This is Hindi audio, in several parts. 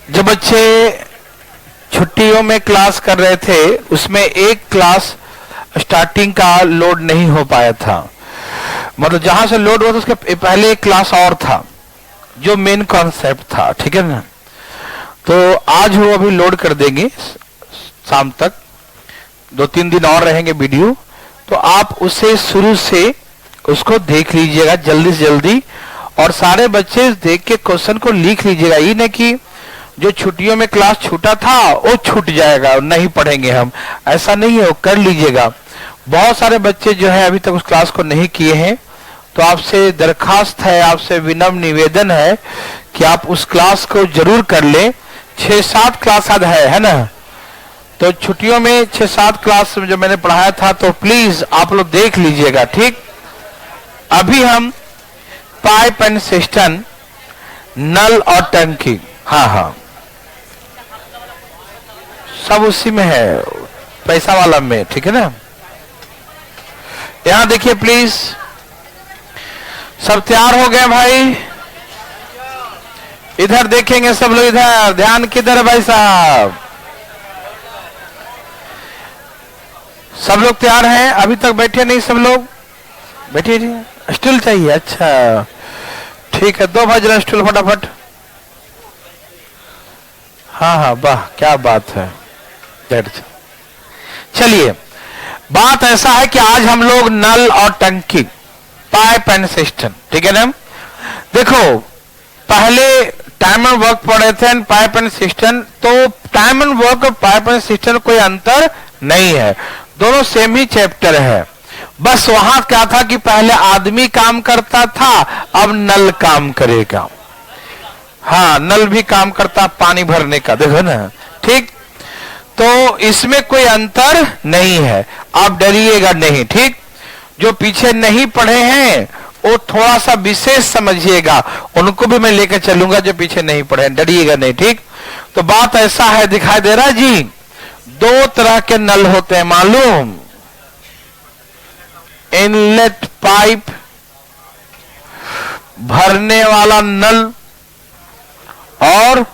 जो बच्चे छुट्टियों में क्लास कर रहे थे उसमें एक क्लास स्टार्टिंग का लोड नहीं हो पाया था, मतलब जहां से लोड हुआ था उसके पहले एक क्लास और था जो मेन कॉन्सेप्ट था, ठीक है ना। तो आज वो अभी लोड कर देंगे शाम तक, 2-3 दिन और रहेंगे वीडियो, तो आप उसे शुरू से उसको देख लीजिएगा जल्दी से जल्दी, और सारे बच्चे देख के क्वेश्चन को लिख लीजिएगा। ये नहीं कि जो छुट्टियों में क्लास छूटा था वो छूट जाएगा और नहीं पढ़ेंगे हम, ऐसा नहीं है, वो कर लीजिएगा। बहुत सारे बच्चे जो है अभी तक उस क्लास को नहीं किए हैं, तो आपसे दरखास्त है, आपसे विनम्र निवेदन है कि आप उस क्लास को जरूर कर लें। 6-7 क्लास आज है ना, तो छुट्टियों में 6-7 क्लास जो मैंने पढ़ाया था, तो प्लीज आप लोग देख लीजिएगा, ठीक। अभी हम पाइप एंड सिस्टम, नल और टंकी, हाँ सब उसी में है, पैसा वाला में, ठीक है ना। यहां देखिए प्लीज, सब तैयार हो गए भाई? इधर देखेंगे सब लोग, इधर ध्यान किधर है भाई साहब? सब लोग तैयार हैं? अभी तक बैठे नहीं सब लोग? बैठे नहीं, स्टूल चाहिए, अच्छा ठीक है, 2 भाई जरा स्टूल फटाफट। हाँ वाह क्या बात है। चलिए, बात ऐसा है कि आज हम लोग नल और टंकी, पाइप एंड सिस्टम, ठीक है ना। देखो पहले टाइम एंड वर्क पढ़े थे पाइप एंड सिस्टम, तो टाइम एंड वर्क और पाइप एंड सिस्टम कोई अंतर नहीं है, दोनों सेम ही चैप्टर है। बस वहां क्या था कि पहले आदमी काम करता था, अब नल काम करेगा। हाँ, नल भी काम करता पानी भरने का, देखो ना, ठीक। तो इसमें कोई अंतर नहीं है, आप डरिएगा नहीं, ठीक। जो पीछे नहीं पढ़े हैं वो थोड़ा सा विशेष समझिएगा, उनको भी मैं लेकर चलूंगा जो पीछे नहीं पढ़े, डरिएगा नहीं, ठीक। तो बात ऐसा है, दिखाई दे रहा है जी, 2 तरह के नल होते हैं मालूम, इनलेट पाइप, भरने वाला नल, और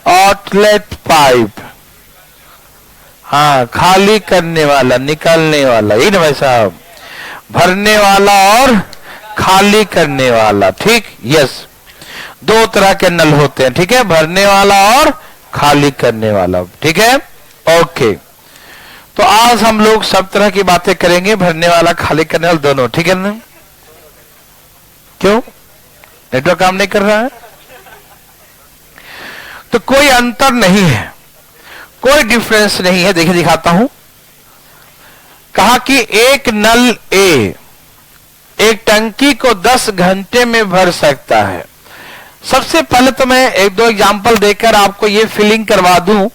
आउटलेट पाइप, हाँ खाली करने वाला, निकालने वाला, ये ना भाई साहब, भरने वाला और खाली करने वाला, ठीक। यस, 2 तरह के नल होते हैं, ठीक है, भरने वाला और खाली करने वाला, ठीक है, ओके। तो आज हम लोग सब तरह की बातें करेंगे, भरने वाला खाली करने वाला दोनों, ठीक है ना। क्यों नेटवर्क काम नहीं कर रहा है? तो कोई अंतर नहीं है, कोई डिफरेंस नहीं है। देखिए दिखाता हूं, कहा कि एक नल ए एक टंकी को 10 घंटे में भर सकता है। सबसे पहले तो मैं 1-2 एग्जांपल देकर आपको ये फीलिंग करवा दूं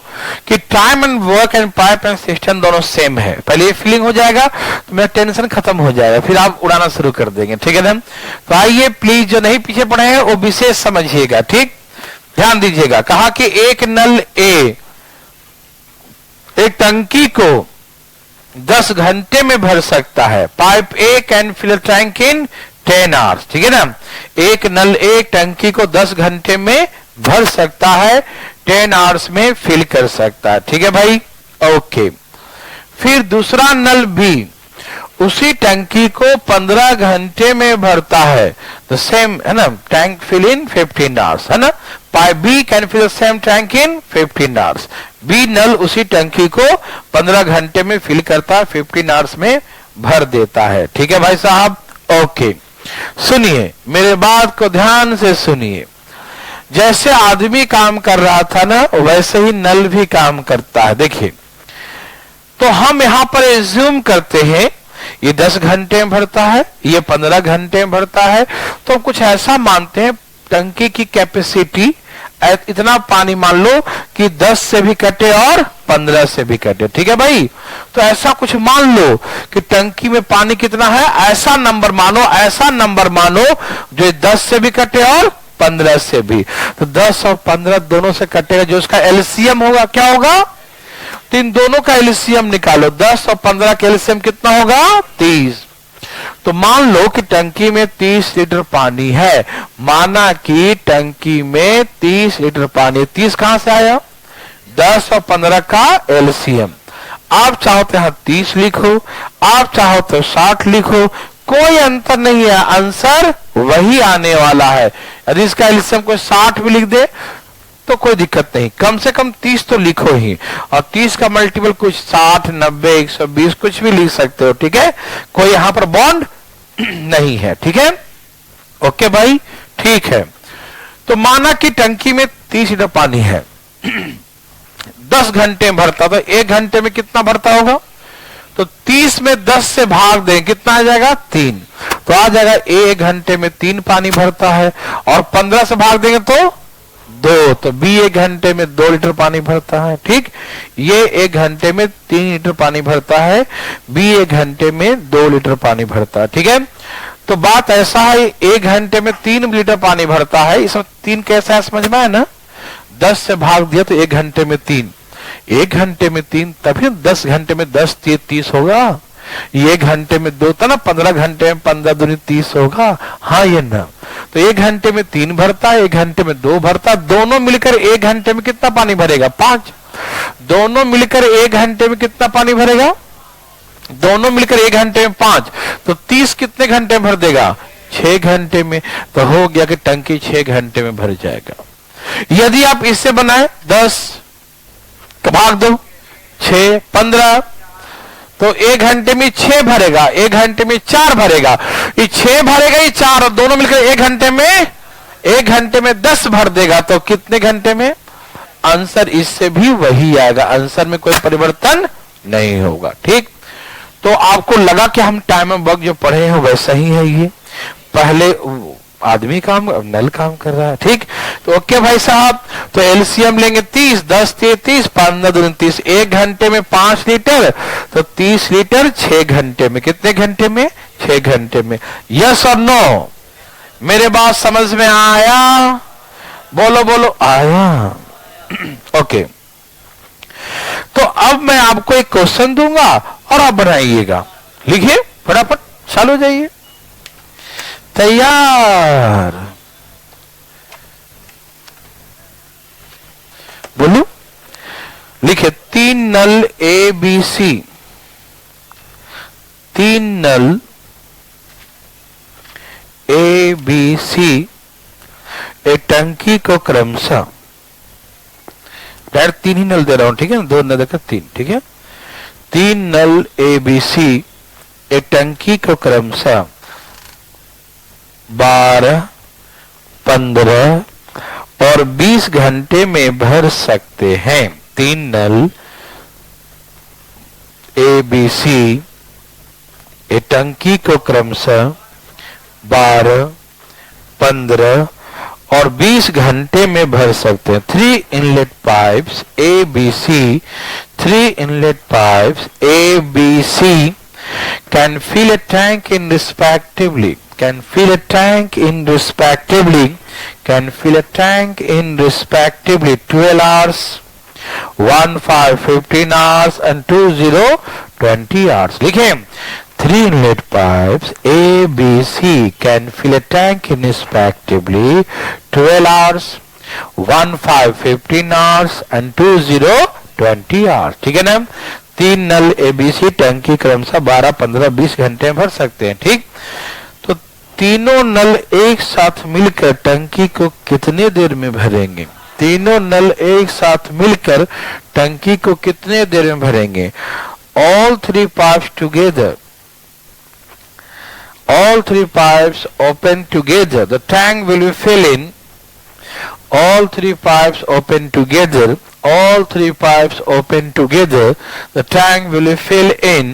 कि time and work and pipe and system दोनों सेम है। पहले ये फीलिंग हो जाएगा तो मेरा टेंशन खत्म हो जाएगा, फिर आप उड़ाना शुरू कर देंगे, ठीक है ना। तो आइए प्लीज, जो नहीं पीछे पढ़े हैं वो विशेष समझिएगा, ठीक, ध्यान दीजिएगा। कहा कि एक नल ए एक टंकी को 10 घंटे में भर सकता है। Pipe A can fill tank in 10 hours, ठीक है ना। एक नल एक टंकी को 10 घंटे में भर सकता है, 10 आवर्स में फिल कर सकता है, ठीक है भाई, ओके। फिर दूसरा नल बी उसी टंकी को 15 घंटे में भरता है, तो सेम है ना, टैंक फिल इन 15 आवर्स, है ना। Pipe B can fill same tank in 15 hours. B नल उसी टंकी को 15 घंटे में फिल करता है, 15 आवर्स में भर देता है, ठीक है भाई साहब, ओके। सुनिए, मेरे बात को ध्यान से सुनिए। जैसे आदमी काम कर रहा था ना, वैसे ही नल भी काम करता है। देखिए, तो हम यहां पर एज्यूम करते हैं ये 10 घंटे में भरता है, ये 15 घंटे में भरता है, तो कुछ ऐसा मानते हैं टंकी की कैपेसिटी इतना पानी मान लो कि 10 से भी कटे और 15 से भी कटे, ठीक है भाई। तो ऐसा कुछ मान लो कि टंकी में पानी कितना है, ऐसा नंबर मानो, ऐसा नंबर मानो जो 10 से भी कटे और 15 से भी। तो 10 और 15 दोनों से कटेगा, जो उसका एलसीएम होगा क्या होगा, तो इन दोनों का एलसीएम निकालो, 10 और 15 का एलसीएम कितना होगा, 30। तो मान लो कि टंकी में 30 लीटर पानी है, माना कि टंकी में 30 लीटर पानी, 30 कहां से आया, 10 और 15 का एलसीएम। आप चाहो तो यहां 30 लिखो, आप चाहो तो 60 लिखो, कोई अंतर नहीं है, आंसर वही आने वाला है। यदि इसका एलसीएम कोई 60 भी लिख दे तो कोई दिक्कत नहीं, कम से कम 30 तो लिखो ही, और 30 का मल्टीपल कुछ 60, 90, 120 कुछ भी लिख सकते हो, ठीक है, कोई यहां पर बॉन्ड नहीं है, ठीक है, ओके भाई, ठीक है। तो माना कि टंकी में 30 लीटर पानी है, 10 घंटे में भरता, तो 1 घंटे में कितना भरता होगा, तो 30 में 10 से भाग दें, कितना आ जाएगा, 3, तो आ जाएगा 1 घंटे में 3 पानी भरता है, और 15 से भाग देंगे तो 2, तो बी 1 घंटे में 2 लीटर पानी भरता है, ठीक, ये 1 घंटे में 3 लीटर पानी भरता है, बी 1 घंटे में 2 लीटर पानी भरता है, ठीक है। तो बात ऐसा है, 1 घंटे में 3 लीटर पानी भरता है, इसमें 3 कैसा है समझ में है ना, 10 से भाग दिया तो 1 घंटे में 3, 1 घंटे में 3, तभी 10 घंटे में 10 30 होगा, ये 1 घंटे में 2 था ना, 15 घंटे में 15 दूनी 30 होगा, हाँ ये ना, तो 1 घंटे में 3 भरता है, 1 घंटे में 2 भरता, दोनों मिलकर 1 घंटे में कितना पानी भरेगा, 5, दोनों मिलकर 1 घंटे में कितना पानी भरेगा, दोनों मिलकर 1 घंटे में 5, तो 30 कितने घंटे में भर देगा, 6 घंटे में, तो हो गया कि टंकी 6 घंटे में भर जाएगा। यदि आप इससे बनाए 10 तो भाग दो 6, 15, तो 1 घंटे में 6 भरेगा, 1 घंटे में 4 भरेगा, ये 6 भरेगा, ये 4, और दोनों मिलकर 1 घंटे में 10 भर देगा, तो कितने घंटे में, आंसर इससे भी वही आएगा, आंसर में कोई परिवर्तन नहीं होगा, ठीक। तो आपको लगा कि हम टाइम एंड वर्क जो पढ़े हैं वैसा ही है, ये पहले आदमी काम, अब नल काम कर रहा है, ठीक। तो ओके भाई साहब, तो एलसीएम लेंगे 30, 10 30, 15 दूनी 30, 1 घंटे में 5 लीटर, तो 30 लीटर 6 घंटे में, कितने घंटे में, 6 घंटे में, यस और नो, मेरे बात समझ में आया, बोलो बोलो आया, ओके। तो अब मैं आपको एक क्वेश्चन दूंगा और आप बनाइएगा, लिखिए फटाफट, चालू हो जाइए, तैयार, बोलो, लिखे 3 नल ए बी सी, 3 नल ए बी सी एक टंकी को क्रमशः, डायरेक्ट 3 ही नल दे रहा हूं, ठीक है, 2 न देकर 3, ठीक है, 3 नल ए बी सी एक टंकी को क्रमशः 12, 15 और 20 घंटे में भर सकते हैं। 3 नल ए बी सी एक टंकी को क्रमशः 12, 15 और 20 घंटे में भर सकते हैं। 3 inlet pipes A B C, 3 inlet pipes A B C can fill a tank in respectively, can fill a tank in respectively, can fill a tank in respectively 12 hours, 1 5 15 hours and 2 0 20 hours. लिखें, 3 inlet pipes A, B, C can fill a tank in respectively 12 hours, 1 5 15 hours and 2 0 20 hours. ठीक है ना, 3 नल एबीसी टंकी क्रमशः 12, 15, 20 घंटे में भर सकते हैं, ठीक। तो तीनों नल एक साथ मिलकर टंकी को कितने देर में भरेंगे, तीनों नल एक साथ मिलकर टंकी को कितने देर में भरेंगे। All 3 pipes together, all 3 pipes open together, the tank will be fill in, all 3 pipes open together, all 3 pipes open together, the tank will fill in,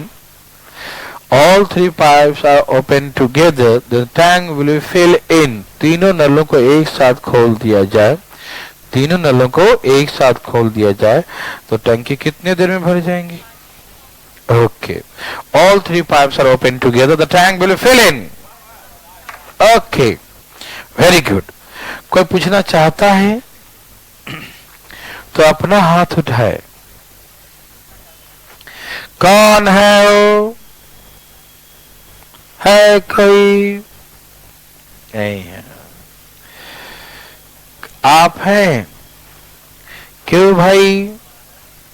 all 3 pipes are open together, the tank will fill in. तीनों नलों को एक साथ खोल दिया जाए, तीनों नलों को एक साथ खोल दिया जाए तो टंकी कितने देर में भर जाएंगी। Okay, all 3 pipes are open together, the tank will fill in. Okay, very good. कोई पूछना चाहता है तो अपना हाथ उठाए। कौन है वो, है कोई? नहीं है, आप हैं? क्यों भाई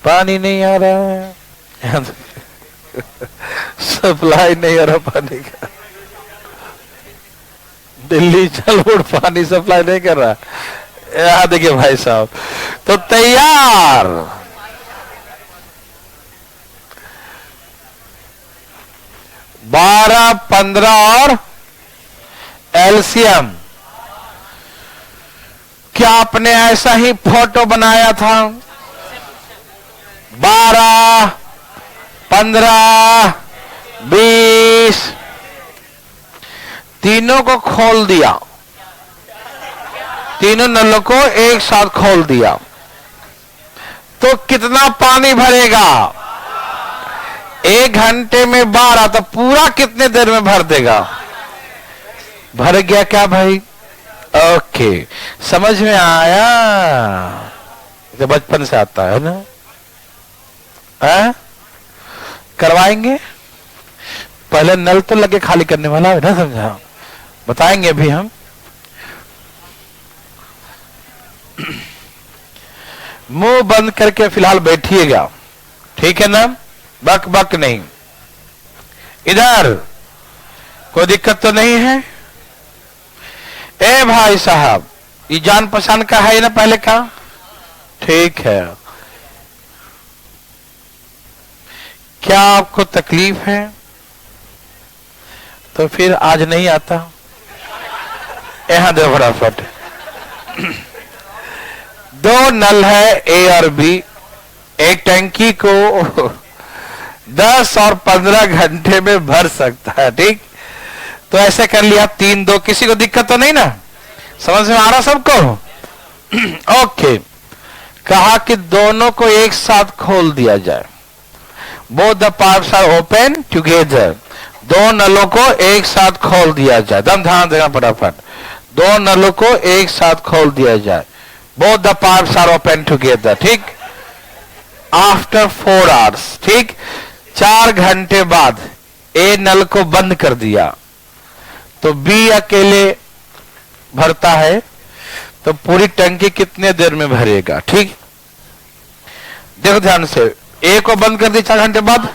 पानी नहीं आ रहा है? सप्लाई नहीं हो रहा पानी का। दिल्ली जल बोर्ड पानी सप्लाई नहीं कर रहा। यहां देखिए भाई साहब, तो तैयार 12, 15 और एलसीएम। क्या आपने ऐसा ही फोटो बनाया था? 12, 15, 20 तीनों को खोल दिया, तीनों नलों को एक साथ खोल दिया, तो कितना पानी भरेगा? 1 घंटे में 12, तो पूरा कितने देर में भर देगा? भर गया क्या भाई? ओके, समझ में आया? तो बचपन से आता है ना? करवाएंगे? पहले नल तो लगे खाली करने वाला है ना, समझा? बताएंगे अभी हम। मुंह बंद करके फिलहाल बैठिएगा, ठीक है ना? बक बक नहीं। इधर कोई दिक्कत तो नहीं है? ए भाई साहब, ये जान पहचान का है ना पहले का? ठीक है। क्या आपको तकलीफ है? तो फिर आज नहीं आता। यहां दो फटाफट। 2 नल है ए और बी, एक टंकी को 10 और 15 घंटे में भर सकता है, ठीक? तो ऐसे कर लिया 3, 2। किसी को दिक्कत तो नहीं ना? समझ में आ रहा सबको? ओके। कहा कि दोनों को एक साथ खोल दिया जाए। Both the pipes are open together. 2 नलों को एक साथ खोल दिया जाए। दम ध्यान देना फटाफट। 2 नलों को एक साथ खोल दिया जाए। Both the pipes are open together, ठीक? आफ्टर 4 आवर्स, ठीक? 4 घंटे बाद ए नल को बंद कर दिया, तो बी अकेले भरता है, तो पूरी टंकी कितने देर में भरेगा? ठीक, देखो ध्यान से। ए को बंद कर दी 4 घंटे बाद,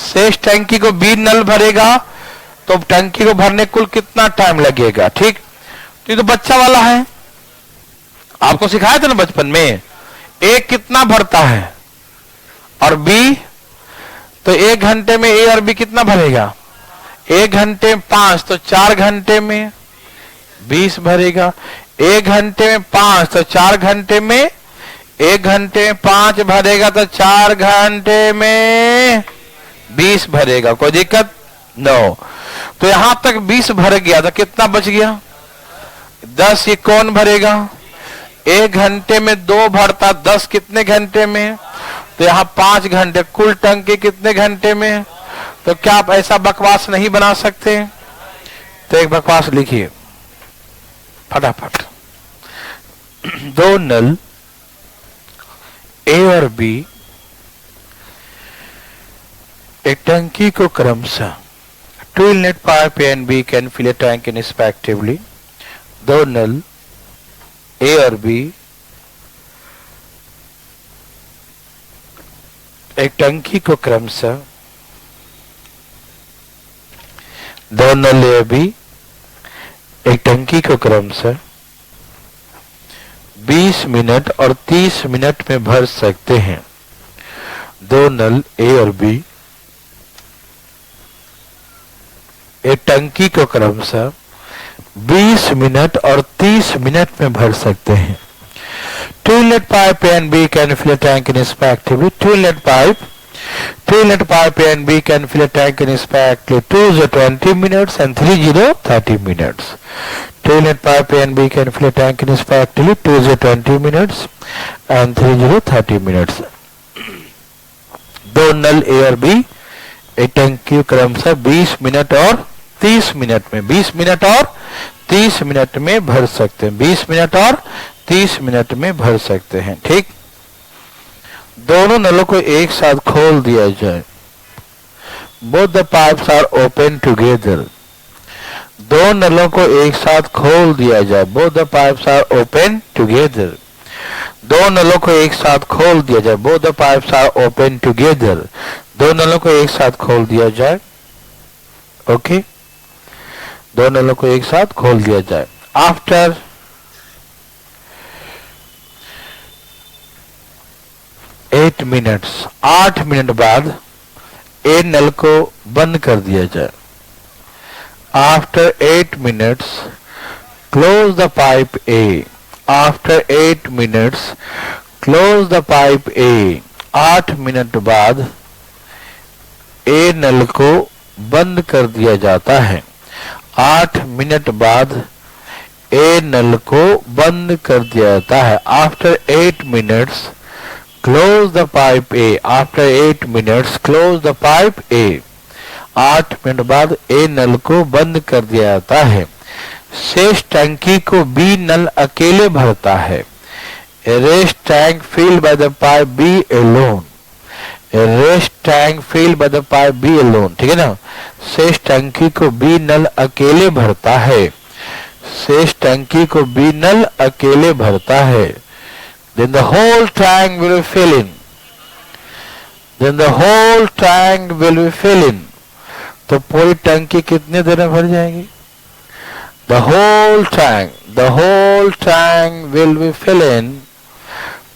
शेष टंकी को बी नल भरेगा, तो टंकी को भरने कुल कितना टाइम लगेगा? ठीक, तो ये तो बच्चा वाला है, आपको सिखाया था ना बचपन में। ए कितना भरता है और बी, तो 1 घंटे में ए और बी कितना भरेगा? 1 घंटे में 5, तो 4 घंटे में 20 भरेगा। 1 घंटे में 5, तो 4 घंटे में 1 घंटे में 5 भरेगा, तो 4 घंटे में 20 भरेगा। कोई दिक्कत? नो। तो यहां तक 20 भर गया, तो कितना बच गया? 10 ये कौन भरेगा? 1 घंटे में 2 भरता, 10 कितने घंटे में? तो यहां 5 घंटे। कुल टंकी कितने घंटे में? तो क्या आप ऐसा बकवास नहीं बना सकते? तो एक बकवास लिखिए फटाफट। 2 नल ए और बी एक टंकी को क्रमशः 2 inlet pipe A and B can fill a tank respectively. 2 नल ए और बी एक टंकी को क्रमशः 2 नल ए और बी एक टंकी को क्रमशः 20 मिनट और 30 मिनट में भर सकते हैं। 2 नल ए और बी एक टंकी को क्रमशः 20 मिनट और 30 मिनट में भर सकते हैं। 2 inlet pipe A and B can fill a tank respectively. 2 inlet pipe A and B can fill a tank respectively. 2 is 20 minutes and 3 is 30 minutes. 2 inlet pipe A and B can fill a tank respectively. 2 is 20 minutes and 3 is 30 minutes. 2 नल ए और बी एक टंकी क्रमशः 20 मिनट और 30 मिनट में 20 मिनट और 30 मिनट में भर सकते हैं। 20 मिनट और 30 मिनट में भर सकते हैं। ठीक, दोनों नलों को एक साथ खोल दिया जाए। Both the pipes are open together. दो नलों को एक साथ खोल दिया जाए, both the pipes are open together. दो नलों को एक साथ खोल दिया जाए, both the pipes are open together. दो नलों को एक साथ खोल दिया जाए, ओके, दो नलों को एक साथ खोल दिया जाए। आफ्टर 8 मिनट्स, 8 मिनट बाद ए नल को बंद कर दिया जाए। After 8 minutes close the pipe A. After 8 minutes close the pipe A. 8 minute बाद ए नल को बंद कर दिया जाता है। 8 मिनट बाद ए नल को बंद कर दिया जाता है। After 8 minutes close the pipe A. After 8 minutes close the pipe A. 8 minute बाद ए नल को बंद कर दिया जाता है। शेष टंकी को बी नल अकेले भरता है। Rest tank filled by the pipe B alone। Rest tank filled by the pipe B alone, ठीक है ना। शेष टंकी को बी नल अकेले भरता है। शेष टंकी को बी नल अकेले भरता है। Then the whole tank will fill in। Then the whole tank will be fill in। तो पूरी टंकी कितने देर में भर जाएगी? The whole tank will be fill in।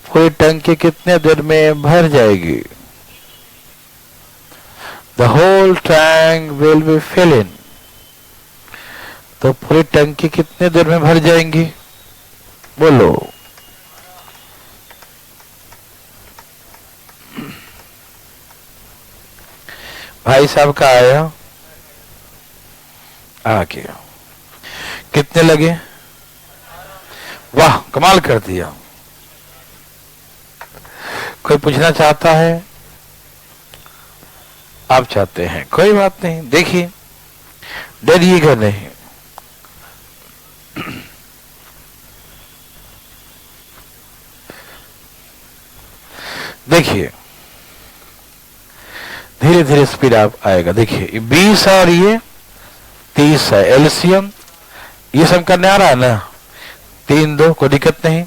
पूरी टंकी कितने देर में भर जाएगी? The whole tank will be fill in। तो पूरी टंकी कितने देर में भर जाएंगी? बोलो। भाई साहब का आया, आ गया। कितने लगे? वाह, कमाल कर दिया। कोई पूछना चाहता है? आप चाहते हैं, कोई बात नहीं। देखिए, डरिएगा नहीं। देखिए, धीरे धीरे स्पीड आप आएगा। देखिए 20 और ये 30 है, एलसीएम ये सब करने आ रहा है ना। 3 2 कोई दिक्कत नहीं।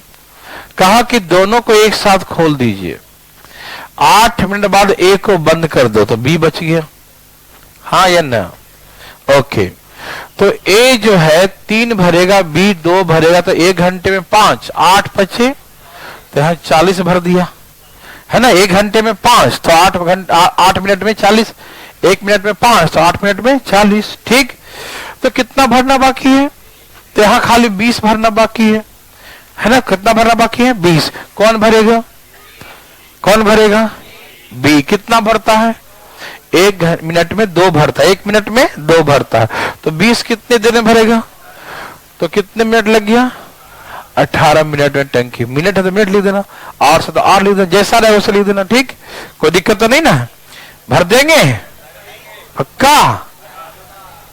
कहा कि दोनों को एक साथ खोल दीजिए। 8 मिनट बाद ए को बंद कर दो तो बी बच गया, हाँ या ना? ओके, तो ए जो है 3 भरेगा, बी 2 भरेगा, तो 1 घंटे में 5, 8 बचे, तो यहां 40 भर दिया है ना। 1 घंटे में 5 तो 8 मिनट में 40, 1 मिनट में 5 तो 8 मिनट में 40, ठीक। तो कितना भरना बाकी है? तो यहां खाली 20 भरना बाकी है ना। कितना भरना बाकी है? 20। कौन भरेगा? कौन भरेगा? बी। कितना भरता है? 1 मिनट में 2 भरता है, 1 मिनट में 2 भरता है, तो 20 कितने देर में भरेगा? तो कितने मिनट लग गया? 18 मिनट में टंकी। मिनट है तो मिनट लिख देना, और से तो और लिख देना, जैसा रहे वैसे लिख देना, ठीक। कोई दिक्कत तो नहीं ना? भर देंगे पक्का?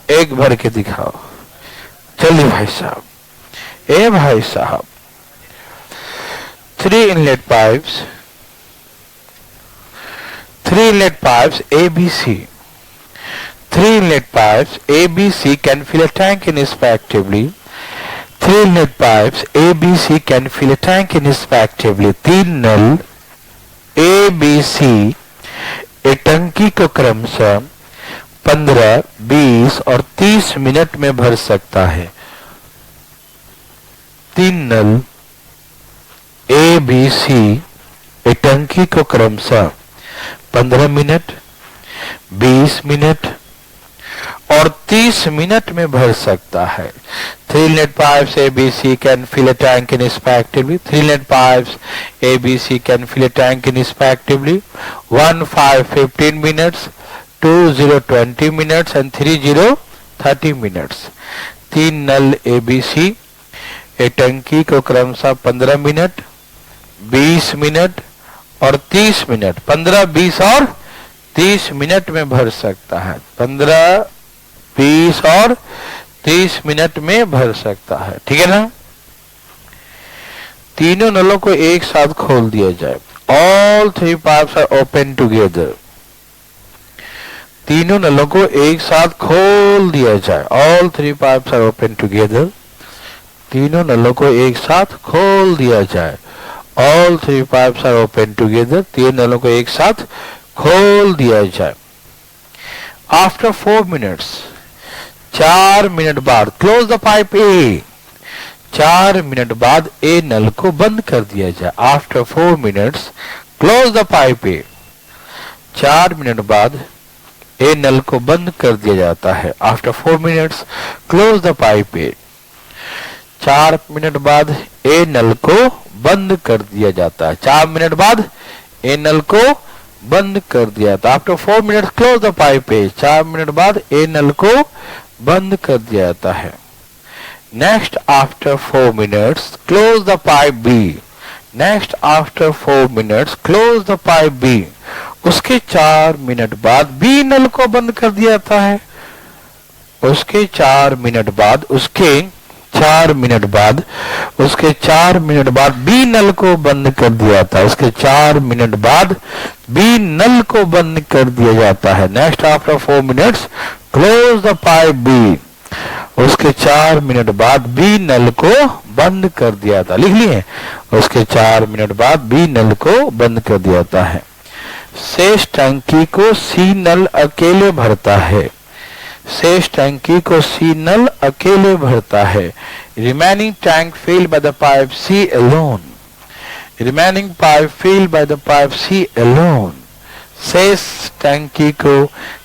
एक भर के दिखाओ। चलिए भाई साहब, ए भाई साहब, 3 inlet pipes, 3 inlet pipes ABC, 3 inlet pipes ABC can fill a tank in respectively, 3 inlet pipes ABC can fill a tank in respectively। 3 null ABC एक टंकी को क्रमशः 15, 20 और 30 मिनट में भर सकता है। 3 नल ABC एक टंकी को क्रमशः 15 मिनट, 20 मिनट और 30 मिनट में भर सकता है। 3 inlet pipes ABC can fill a tank in respectively, 3 inlet pipes ABC can fill a tank in respectively 1 5 15 minutes, 2 0 20 minutes and 3 0 30 minutes। 3 null ABC एक टंकी को क्रमशः 15 मिनट, 20 मिनट और 30 मिनट, 15, 20 और 30 मिनट में भर सकता है। 15, 20 और 30 मिनट में भर सकता है, ठीक है ना। तीनों नलों को एक साथ खोल दिया जाए। All 3 pipes are open together। तीनों नलों को एक साथ खोल दिया जाए। All three pipes are open together. तीनों नलों को एक साथ खोल दिया जाए। All three pipes are open together. तीन नलों को एक साथ खोल दिया जाए। आफ्टर 4 मिनट्स, 4 मिनट बाद, close the pipe A. 4 minute बाद ए नल को बंद कर दिया जाए। After 4 minutes close the pipe A. 4 minute बाद ए नल को बंद कर दिया जाता है। After 4 minutes close the pipe A. 4 minute बाद ए नल को बंद कर दिया जाता है। 4 मिनट बाद ए नल को बंद कर दिया था। After 4 minutes close the pipe A. 4 minute बाद ए नल को बंद कर दिया जाता है। Next after 4 minutes close the pipe B. Next after 4 minutes close the pipe B. उसके 4 मिनट बाद बी नल को बंद कर दिया जाता है। उसके 4 मिनट बाद उसके 4 मिनट बाद उसके 4 मिनट बाद बी नल को बंद कर दिया जाता है। उसके 4 मिनट बाद बी नल को बंद कर दिया जाता है। Next after 4 minutes close the pipe B. उसके 4 मिनट बाद बी नल को बंद कर दिया जाता है। लिख लिए? उसके 4 मिनट बाद बी नल को बंद कर दिया जाता है। शेष टंकी को सी नल अकेले भरता है। शेष टंकी को सी नल अकेले भरता है। Remaining tank filled by the pipe C alone. Remaining pipe filled by the pipe C alone. शेष टंकी को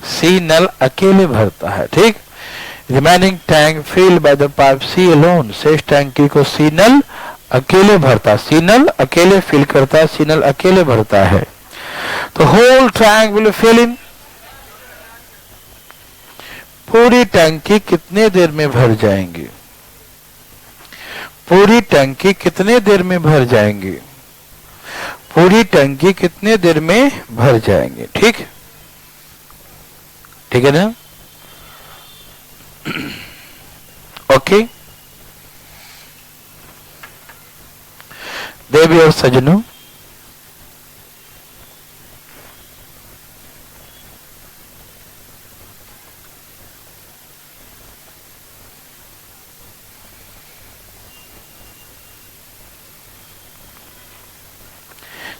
सी नल अकेले भरता है। ठीक। Remaining tank filled by the pipe C alone. शेष टंकी को सी नल अकेले भरता है। सी नल अकेले फिल करता है। सी नल अकेले भरता है। तो whole tank will fill in. पूरी टंकी कितने देर में भर जाएंगी? पूरी टंकी कितने देर में भर जाएंगी? पूरी टंकी कितने देर में भर जाएंगे? ठीक, ठीक है ना? ओके देवी और सजनों,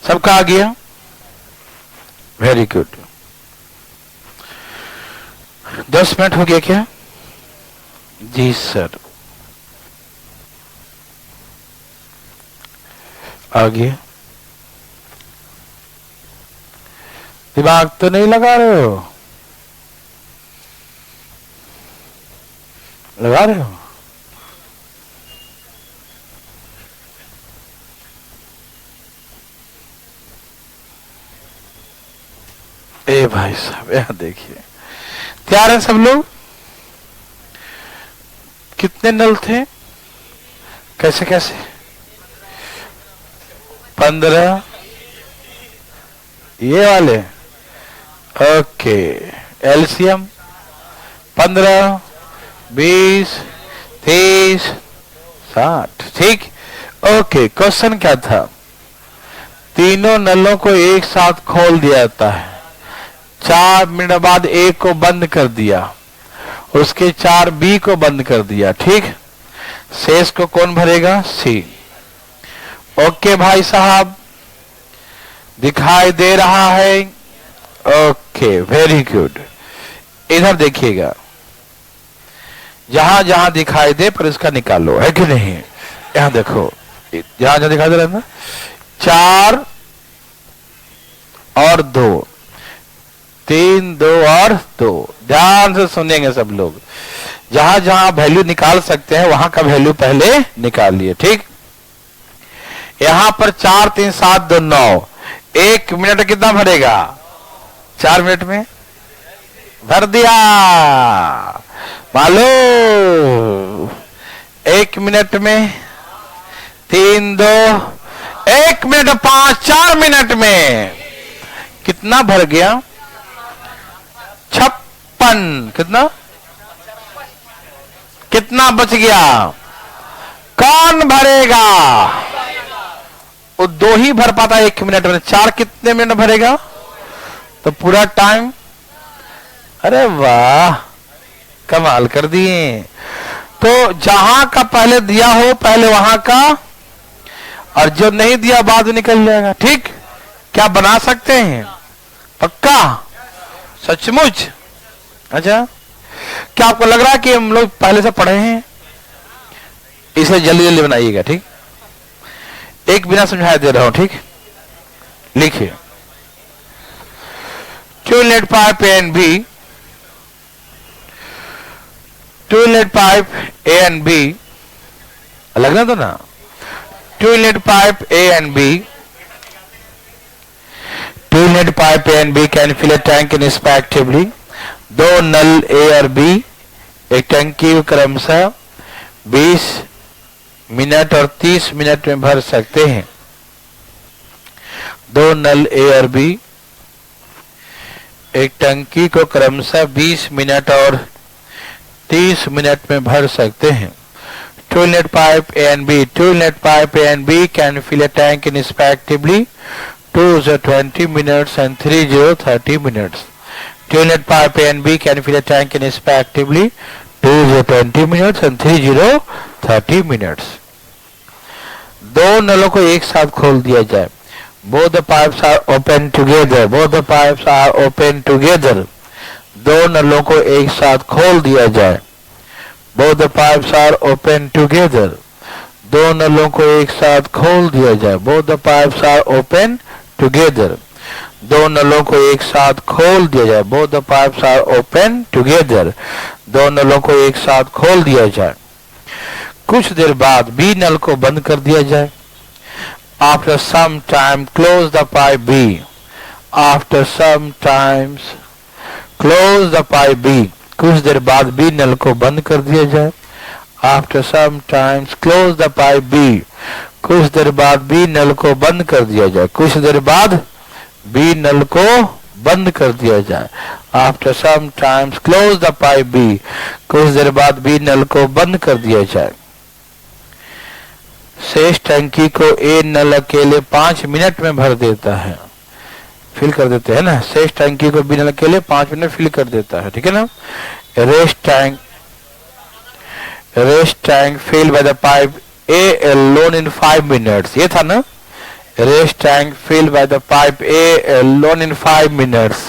सबका आ गया? Very good. 10 मिनट हो गया क्या? जी सर, आ गया। दिमाग तो नहीं लगा रहे हो? लगा रहे हो? ए भाई साहब, यहां देखिए, तैयार है सब लोग? कितने नल थे? कैसे कैसे? 15 ये वाले। Okay, LCM 15, 20, 30, 60। ठीक। ओके, क्वेश्चन क्या था? तीनों नलों को एक साथ खोल दिया जाता है। 4 मिनट बाद ए को बंद कर दिया। उसके 4 बी को बंद कर दिया। ठीक। शेष को कौन भरेगा? सी। ओके भाई साहब, दिखाई दे रहा है? Okay, very good. इधर देखिएगा, जहां जहां दिखाई दे पर इसका निकालो, है कि नहीं? यहां देखो, जहां जहां दिखाई दे रहा है ना, 4 और 2, 3, 2 और 2। ध्यान से सुनेंगे सब लोग। जहां जहां वैल्यू निकाल सकते हैं वहां का वैल्यू पहले निकाल लिए। ठीक। यहां पर 4, 3, 7, 2, 9। 1 मिनट कितना भरेगा? 4 मिनट में भर दिया। मालो 1 मिनट में 3, 2, 1 मिनट 5, 4 मिनट में कितना भर गया? 56। कितना? कितना बच गया? कौन भरेगा? वो 2 ही भर पाता 1 मिनट में। 4 कितने मिनट भरेगा? तो पूरा टाइम अरे वाह, कमाल कर दिए। तो जहां का पहले दिया हो पहले वहां का, और जो नहीं दिया बाद में निकल जाएगा। ठीक, क्या बना सकते हैं? पक्का? सचमुच? अच्छा, क्या आपको लग रहा है कि हम लोग पहले से पढ़े हैं? इसे जल्दी जल्दी बनाइएगा। ठीक, एक बिना समझाए दे रहा हूं। ठीक, लिखिए two inlet pipe A and B, two inlet pipe A and B, अलग ना तो ना, two inlet pipe A and B, two inlet pipe A and B can fill a tank in respectively. दो नल ए और बी एक टंकी को क्रमशः 20 मिनट और 30 मिनट में भर सकते हैं। दो नल ए और बी एक टंकी को क्रमशः 20 मिनट और 30 मिनट में भर सकते हैं। Two inlet pipe A and B, two inlet pipe A and B can fill a tank in respectively 2 is 20 minutes and 3 is 30 minutes. Two inlet pipe A and B can fill a tank in respectively 2 is 20 minutes and 3 is 30 minutes. दो नलों को एक साथ खोल दिया जाए। Both the pipes are open together. Both the pipes are open together. दो नलों को एक साथ खोल दिया जाए। Both the pipes are open together. दो नलों को एक साथ खोल दिया जाए। Both the pipes are open together. दो नलों को एक साथ खोल दिया जाए। Both the pipes are open together. दो नलों को एक साथ खोल दिया जाए। कुछ देर बाद बी नल को बंद कर दिया जाए। After some time close the pipe B. After some times close the pipe B. कुछ देर बाद बी नल को बंद कर दिया जाए। After some times close the pipe B. कुछ देर बाद बी नल को बंद कर दिया जाए। कुछ देर बाद बी नल को बंद कर दिया जाए। After some times close the pipe B. कुछ देर बाद बी नल को बंद कर दिया जाए। शेष टंकी को ए नल अकेले 5 मिनट में भर देता है। फिल कर देते हैं ना, शेष टंकी को बी नल अकेले 5 मिनट फिल कर देता है। ठीक है ना। Rest tank fill by the pipe A alone in 5 minutes. ये था ना, rest tank fill by the pipe A alone in 5 minutes.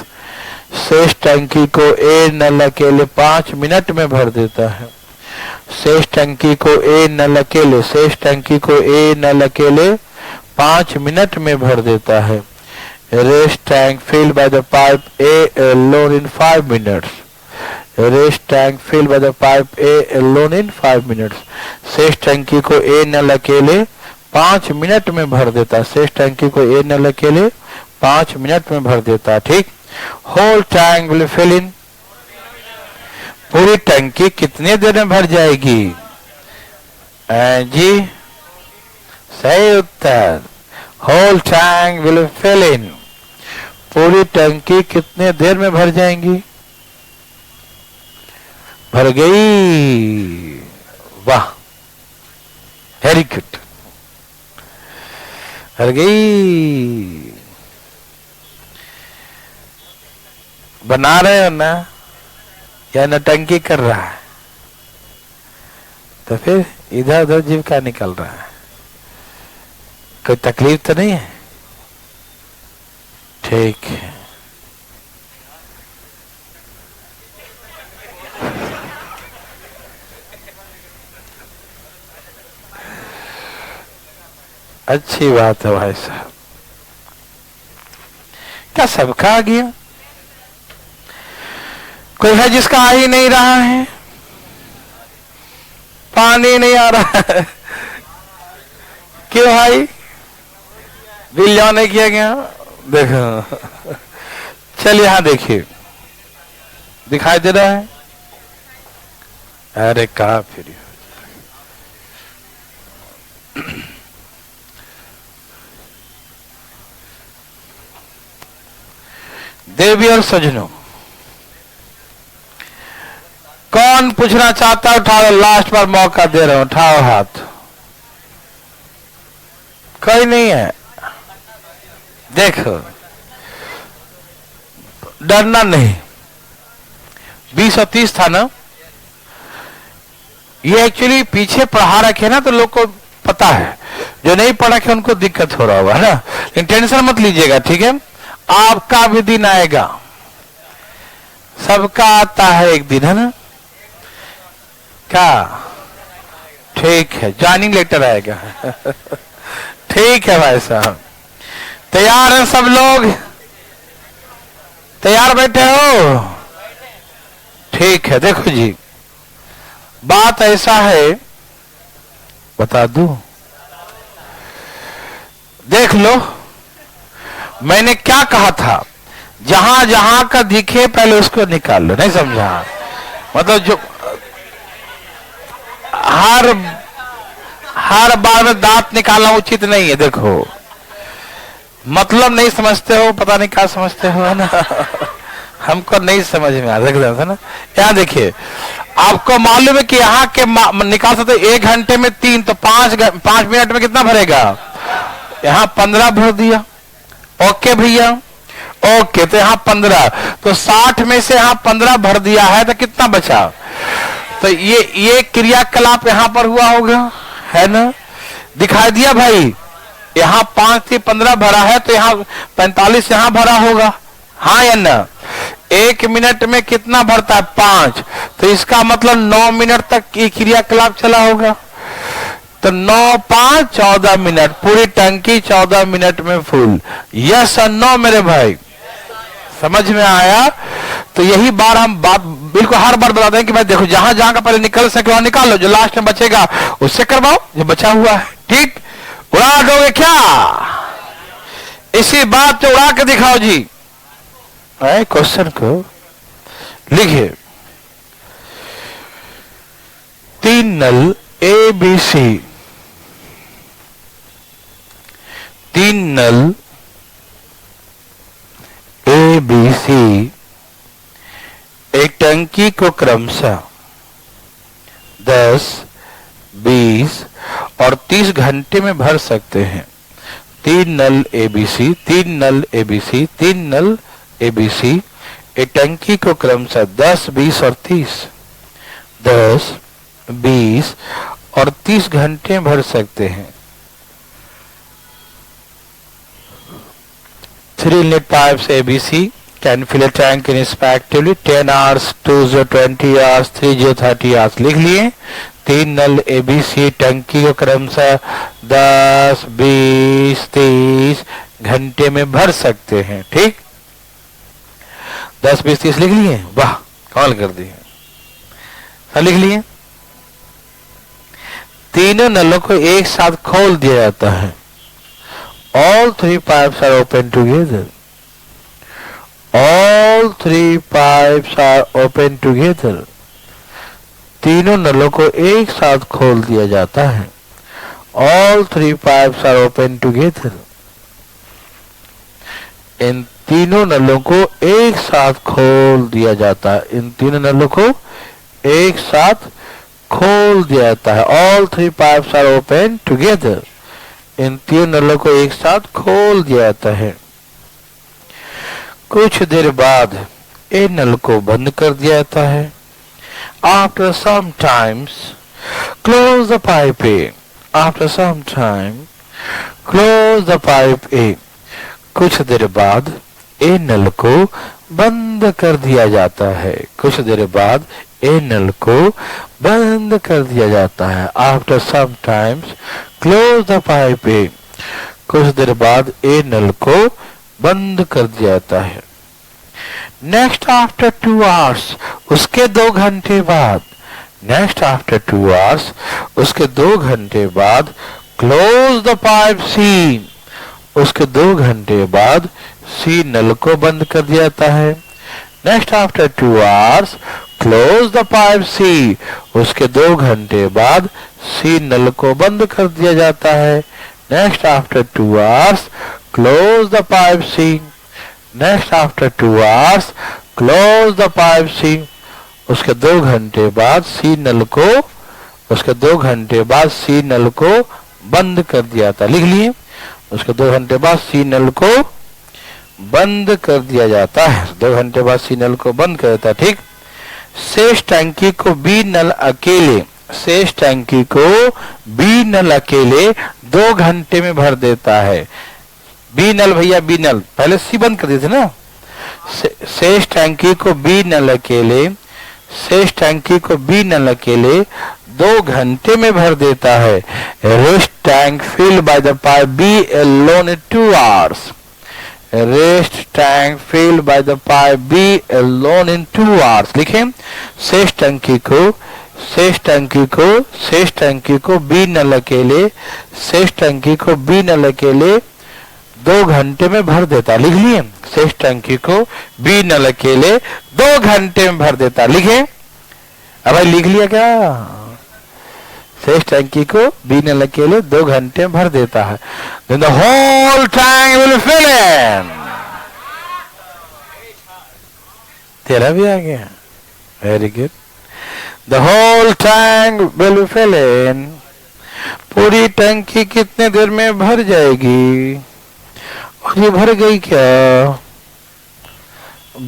शेष टंकी को ए नल अकेले 5 मिनट में भर देता है। शेष टंकी को ए नल अकेले, शेष टंकी को ए नल अकेले 5 मिनट में भर देता है। Rest tank fill by the pipe A alone in 5 minutes. Rest tank fill by the pipe A alone in 5 minutes. शेष टंकी को ए नल अकेले 5 मिनट में भर देता है। शेष टंकी को ए नल अकेले 5 मिनट में भर देता है। ठीक, whole tank will fill in, पूरी टंकी कितने देर में भर जाएगी? जी सही उत्तर, whole tank will fill in, पूरी टंकी कितने देर में भर जाएंगी? भर गई, वाह, वेरी गुड, भर गई। बना रहे हो ना, या नटंकी कर रहा है? तो फिर इधर उधर जीव क्या निकल रहा है? कोई तकलीफ तो नहीं है? ठीक है, अच्छी बात है भाई साहब। क्या सबका आ गया? कोई है जिसका आ ही नहीं रहा है? पानी नहीं आ रहा है? क्यों भाई? बिल जमा नहीं किया गया? देखो, चल यहां देखिए, दिखाई दे रहा है? अरे कहा फिर देवी और सजनों, कौन पूछना चाहता है? उठाओ, लास्ट बार मौका दे रहा हूं, उठाओ हाथ। कोई नहीं है? देखो, डरना नहीं, 20 और 30 था ना। ये एक्चुअली पीछे पढ़ा रखे ना तो लोग को पता है, जो नहीं पढ़ा के उनको दिक्कत हो रहा होगा ना। लेकिन टेंशन मत लीजिएगा, ठीक है। आपका भी दिन आएगा, सबका आता है एक दिन, है ना। क्या ठीक है, ज्वाइनिंग लेटर आएगा। ठीक है भाई साहब, तैयार हैं सब लोग? तैयार बैठे हो? ठीक है। देखो जी, बात ऐसा है, बता दूं, देख लो मैंने क्या कहा था, जहां जहां का दिखे पहले उसको निकाल लो। नहीं समझा? मतलब जो हर बार में दांत निकालना उचित नहीं है। देखो मतलब नहीं समझते हो, पता नहीं क्या समझते हो, है ना। हमको नहीं समझ में आ रहा ना। यहाँ देखिए, आपको मालूम है कि यहाँ के निकाल सकते 1 घंटे में 3, तो 5 मिनट में कितना भरेगा? यहाँ 15 भर दिया। ओके भैया, ओके। तो यहाँ 15, तो 60 में से यहाँ 15 भर दिया है, तो कितना बचा? तो ये क्रियाकलाप यहाँ पर हुआ होगा, है ना। दिखाई दिया भाई, यहाँ 5 से 15 भरा है, तो यहाँ 45 यहाँ भरा होगा, हाँ या ना। 1 मिनट में कितना भरता है? 5। तो इसका मतलब 9 मिनट तक ये क्रियाकलाप चला होगा। तो 9 5 14 मिनट, पूरी टंकी 14 मिनट में फुल। यस और नो मेरे भाई, समझ में आया? तो यही बार हम बात बिल्कुल हर बार बताते हैं कि भाई देखो, जहां जहां का पहले निकल सके वहां निकाल लो, जो लास्ट में बचेगा उससे करवाओ जो बचा हुआ है। ठीक, उड़ा दोगे क्या? इसी बात को उड़ा के दिखाओ जी। क्वेश्चन को लिखिए, 3 नल ABC, 3 नल ABC एक टंकी को क्रमशः 10, 20 और 30 घंटे में भर सकते हैं। 3 नल ABC, 3 नल ABC, 3 नल ABC एक टंकी को क्रमशः 10, 20 और 30, 10, 20 और 30 घंटे में भर सकते हैं। 3 inlet pipes ABC can fill a tank respectively 10 hours, 20 20 hours, 30 30 hours। लिख लिए। 3 नल ABC टंकी को क्रमशः 10, 20, 30 घंटे में भर सकते हैं। ठीक, 10, 20, 30 लिख लिए। वाह, कमाल कर दिए, सब लिख लिए। तीनों नलों को एक साथ खोल दिया जाता है। All 3 pipes are open together. All 3 pipes are open together. तीनों नलों को एक साथ खोल दिया जाता है। All 3 pipes are open together. इन तीनों नलों को एक साथ खोल दिया जाता है। इन तीनों नलों को एक साथ खोल दिया जाता है। All 3 pipes are open together. इन 3 नलों को एक साथ खोल दिया जाता है। कुछ देर बाद ए नल को बंद कर दिया जाता है। After some times, close the pipe A. After some time, close the pipe A. कुछ देर बाद ए नल को बंद कर दिया जाता है। कुछ देर बाद ए नल को बंद कर दिया जाता है। After some times, close the pipe A. कुछ देर बाद ए नल को बंद कर दिया जाता है। Next after 2 hours, उसके 2 घंटे बाद, next after 2 hours, उसके 2 घंटे बाद, close the pipe C. उसके 2 घंटे बाद C नल को बंद कर दिया जाता है। Next after 2 hours, close the pipe C. उसके 2 घंटे बाद C नल को बंद कर दिया जाता है। Next after 2 hours, close the pipe C. Next after 2 hours, close the pipe C. उसके 2 घंटे बाद C नल को, उसके 2 घंटे बाद C नल को बंद कर दिया था। लिख लिए। उसके 2 घंटे बाद C नल को बंद कर दिया जाता है। 2 घंटे बाद C नल को बंद कर देता है। ठीक, शेष टंकी को बी नल अकेले, शेष टंकी को बी नल अकेले 2 घंटे में भर देता है। बी नल भैया, बी नल पहले सी बंद कर देते ना। शेष टंकी को बी नल अकेले, शेष टंकी को बी नल अकेले 2 घंटे में भर देता है। Rest tank filled by the pipe B alone in 2 hours. Rest tank filled by the pipe B alone in 2 hours। लिखें, शेष टंकी को, शेष टंकी को, शेष टंकी को बी नल अकेले, शेष टंकी को बी नल अकेले 2 घंटे में भर देता। लिख लिए, शेष टंकी को बी नल अकेले 2 घंटे में भर देता। लिखे, अब भाई लिख लिया क्या? शेष टंकी को बी नल अकेले 2 घंटे में भर देता है। Then the whole tank will fill in। तेरा भी आ गया, very good. The whole tank will fill in। पूरी टंकी कितने देर में भर जाएगी? और ये भर गई क्या?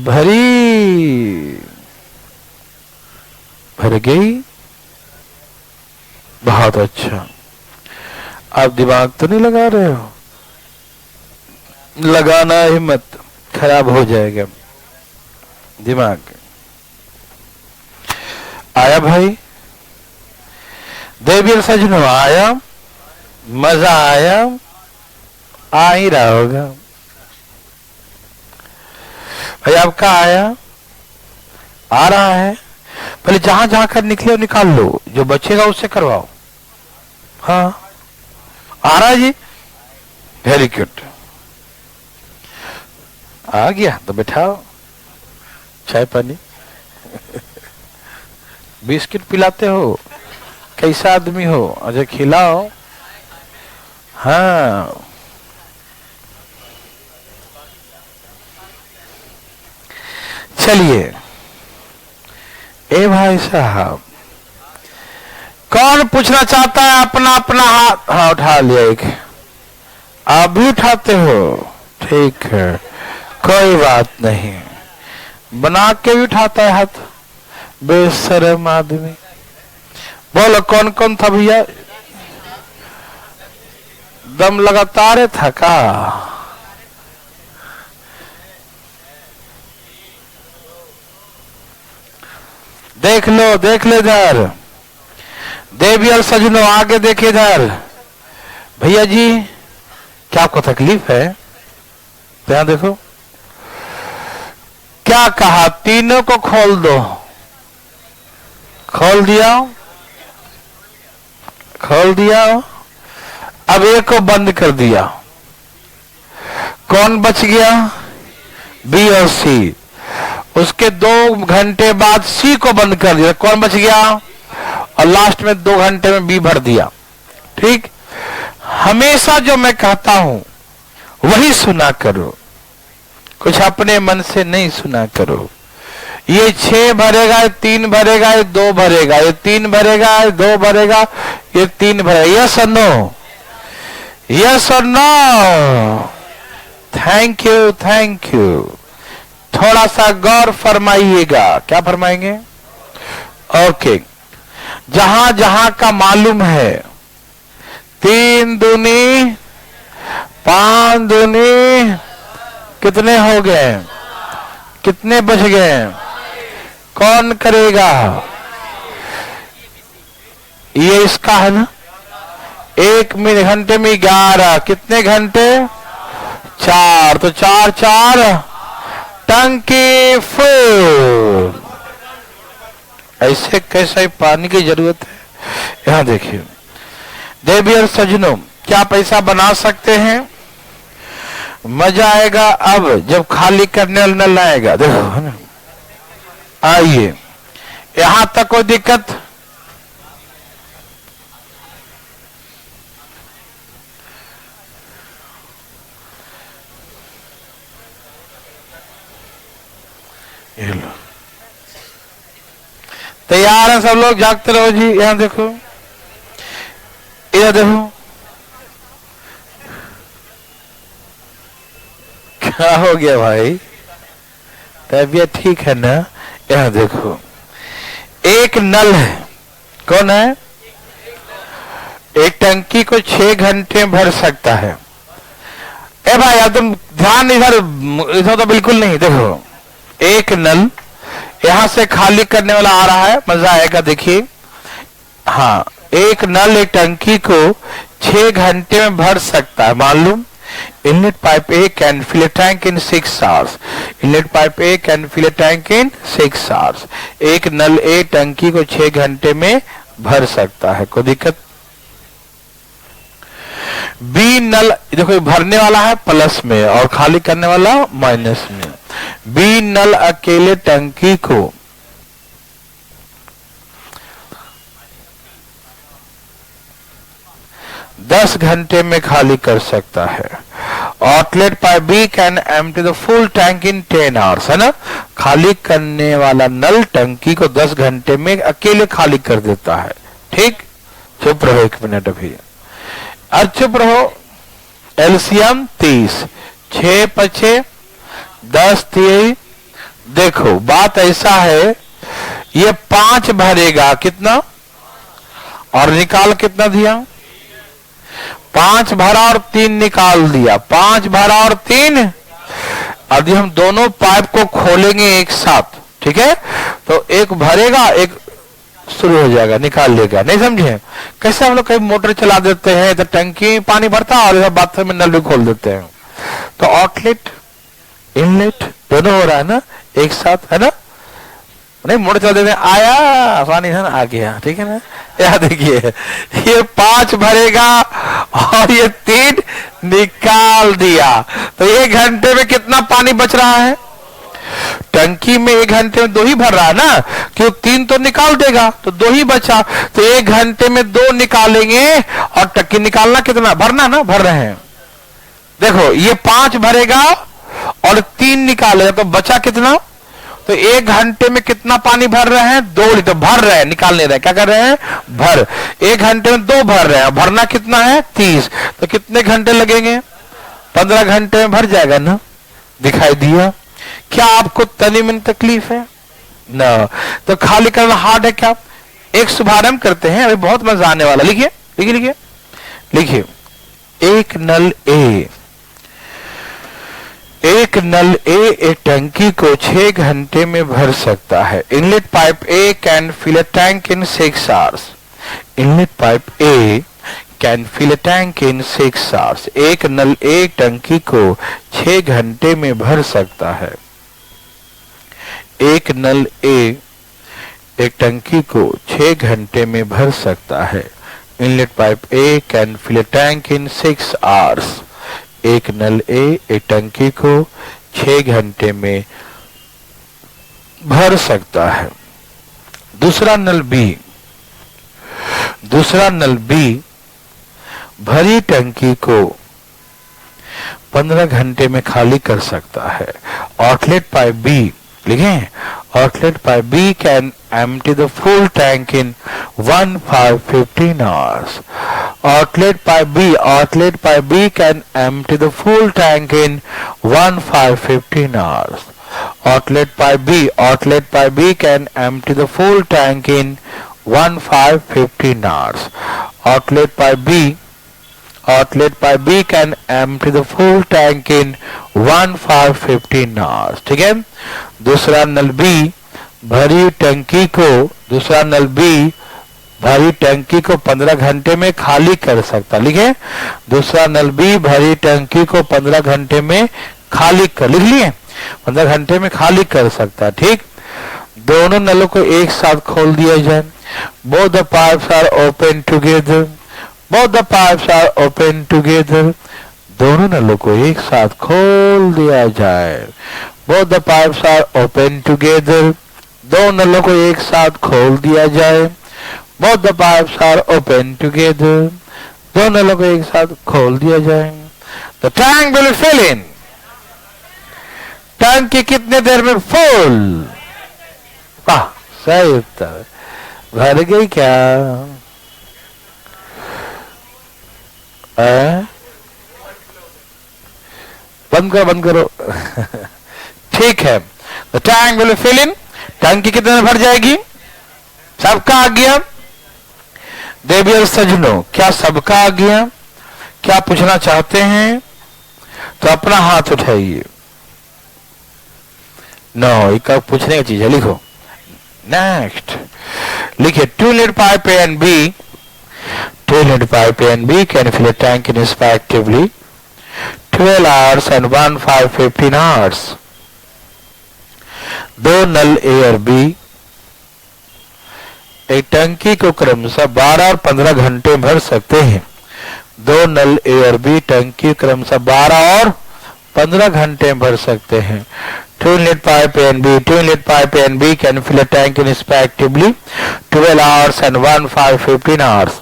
भरी, भर गई। बहुत अच्छा। आप दिमाग तो नहीं लगा रहे हो? लगाना ही मत, खराब हो जाएगा दिमाग। आया भाई? देवी सजनों आया? मजा आया? आ ही रहा होगा भाई। आपका आया? आ रहा है? पहले जहां जहां कर निकले निकाल लो, जो बचेगा उससे करवाओ। हाँ, आ रहा है जी, वेरी गुड। आ गया तो बैठाओ, चाय पानी बिस्किट पिलाते हो, कैसा आदमी हो? अच्छा खिलाओ। हाँ, चलिए। ए भाई साहब, कौन पूछना चाहता है? अपना अपना हाथ। हाँ, उठा लिया एक। आप भी उठाते हो? ठीक है, कोई बात नहीं। बना के भी उठाता है हाथ, बेशरम आदमी। बोलो कौन कौन था भैया? दम लगातार था का? देख लो, देख ले इधर। देवी और सजनों आगे देखे इधर। भैया जी, क्या आपको तकलीफ है? ध्यान देखो, क्या कहा? तीनों को खोल दो। खोल दिया, खोल दिया। अब एक को बंद कर दिया। कौन बच गया? बी और सी। उसके 2 घंटे बाद सी को बंद कर दिया। कौन बच गया? और लास्ट में 2 घंटे में बी भर दिया। ठीक, हमेशा जो मैं कहता हूं वही सुना करो, कुछ अपने मन से नहीं सुना करो। ये 6 भरेगा, ये 3 भरेगा, ये 2 भरेगा, ये 3 भरेगा, ये 2 भरेगा, ये 3 भरेगा। यस और नो? यस और no? Thank you, thank you. थोड़ा सा गौर फरमाइएगा। क्या फरमाएंगे? ओके, जहां जहां का मालूम है 3 दूनी 5 दूनी कितने हो गए? कितने बच गए? कौन करेगा? ये इसका है ना। 1 मिनट घंटे में 11, कितने घंटे? 4। तो 4 4 टंकी फुल। ऐसे कैसे पानी की जरूरत है? यहां देखिए देवी और सजनों, क्या पैसा बना सकते हैं? मजा आएगा अब जब खाली करने वाला नल आएगा। देखो है ना, आइए। यहां तक कोई दिक्कत? ये लो, तैयार है सब लोग? जागते रहो जी। यहां देखो, इधर देखो, क्या हो गया भाई? तबीयत ठीक है ना? यहां देखो, एक नल है, कौन है? एक टंकी को 6 घंटे में भर सकता है। ए भाई यार तुम ध्यान इधर तो बिल्कुल नहीं। देखो एक नल यहां से खाली करने वाला आ रहा है, मजा आएगा। देखिए हाँ, एक नल एक टंकी को 6 घंटे में भर सकता है। मालूम inlet pipe A can fill a tank in 6 hours। Inlet pipe A can fill a tank in 6 hours। एक नल ए टंकी को 6 घंटे में भर सकता है, कोई दिक्कत? बी नल, देखो भरने वाला है प्लस में और खाली करने वाला माइनस में। बी नल अकेले टंकी को 10 घंटे में खाली कर सकता है। Outlet pipe B can empty the full tank in 10 hours, है ना? खाली करने वाला नल टंकी को 10 घंटे में अकेले खाली कर देता है। ठीक, चुप रहो 1 मिनट अभी, और चुप रहो। एलसीएम 30, 6 पचे 10 3। देखो बात ऐसा है, ये 5 भरेगा कितना और निकाल कितना दिया? 5 भरा और 3 निकाल दिया। 5 भरा और 3। अभी हम दोनों पाइप को खोलेंगे एक साथ, ठीक है? तो एक भरेगा, एक शुरू हो जाएगा, निकाल लेगा। नहीं समझे? कैसे हम लोग कहीं मोटर चला देते हैं तो टंकी पानी भरता है और बाथरूम में नल भी खोल देते हैं। तो आउटलेट इनलेट दोनों हो रहा है ना एक साथ, है ना? नहीं मोटर चला देते हैं, आया पानी है ना, आ गया, ठीक है ना? यार देखिए ये 5 भरेगा और ये 3 निकाल दिया। तो 1 घंटे में कितना पानी बच रहा है? टंकी में 1 घंटे में 2 ही भर रहा है ना, क्यों 3 तो निकाल देगा, तो 2 ही बचा। तो 1 घंटे में 2 निकालेंगे और टंकी निकालना कितना? भरना ना, भर रहे हैं। देखो ये 5 भरेगा और 3 निकालेगा, तो बचा कितना? तो 1 घंटे में कितना पानी भर रहे हैं? 2 लीटर भर रहे हैं, निकाल नहीं रहे। क्या कर रहे हैं? भर। 1 घंटे में 2 भर रहे हैं, भरना कितना है? 30। तो कितने घंटे लगेंगे? 15 घंटे में भर जाएगा ना। दिखाई दिया? क्या आपको तनी में तकलीफ है ना? तो खाली करना हार्ड है क्या? एक शुभारंभ करते हैं, अभी बहुत मजा आने वाला। लिखिए लिखिए लिखिए लिखिए। एक नल ए, एक नल ए एक टंकी को 6 घंटे में भर सकता है। Inlet pipe A can fill a tank in 6 hours। Inlet pipe A can fill a tank in 6 hours। एक नल ए टंकी को 6 घंटे में भर सकता है। एक नल ए एक टंकी को 6 घंटे में भर सकता है। Inlet pipe A can fill a tank in 6 hours। एक नल ए एक टंकी को 6 घंटे में भर सकता है। दूसरा नल बी, दूसरा नल बी भरी टंकी को 15 घंटे में खाली कर सकता है। आउटलेट पाइप बी, लिखें, outlet pipe B can empty the full tank in 15 hours। Outlet pipe B can empty the full tank in 15 hours। Outlet pipe B can empty the full tank in 15 hours। Outlet pipe B can empty the full tank in 15 hours। ठीक है? दूसरा नल बी भरी टंकी को, दूसरा नल बी भरी टंकी को 15 घंटे में खाली कर सकता। लिखे, दूसरा नल बी भरी टंकी को 15 घंटे में खाली कर, लिख लिए, 15 घंटे में खाली कर सकता। ठीक, दोनों नलों को एक साथ खोल दिया जाए। Both the pipes are open together, both the pipes are open together. दोनों नलों को एक साथ खोल दिया जाए। Both the pipes are open together. दो नलों को एक साथ खोल दिया जाए। Both the pipes are open together. दो नलों को एक साथ खोल दिया जाए। The tank will fill in. Tank की कितने देर में फुल? वाह, सही उत्तर, भर गई क्या? बंद करो, बंद करो। ठीक है, the tank will fill in. टंकी कितने में भर जाएगी? सबका आ गया? देवियर सज्जनों, क्या सबका आ गया? क्या पूछना चाहते हैं तो अपना हाथ उठाइए। नो, एक पूछने की चीज है, लिखो। नेक्स्ट लिखिए, 2 lead pipe A and B, 2 lead pipe A and B can fill a tank in respectively 12 hours and 1 5 15 hours. दो नल A और B एक टंकी को क्रमशः 12 और 15 घंटे भर सकते हैं। दो नल A और B टंकी क्रमशः 12 और 15 घंटे भर सकते हैं। 2 lead pipe A and B, 2 lead pipe A and B can fill a tank in respectively 12 hours and 1 5 15 hours.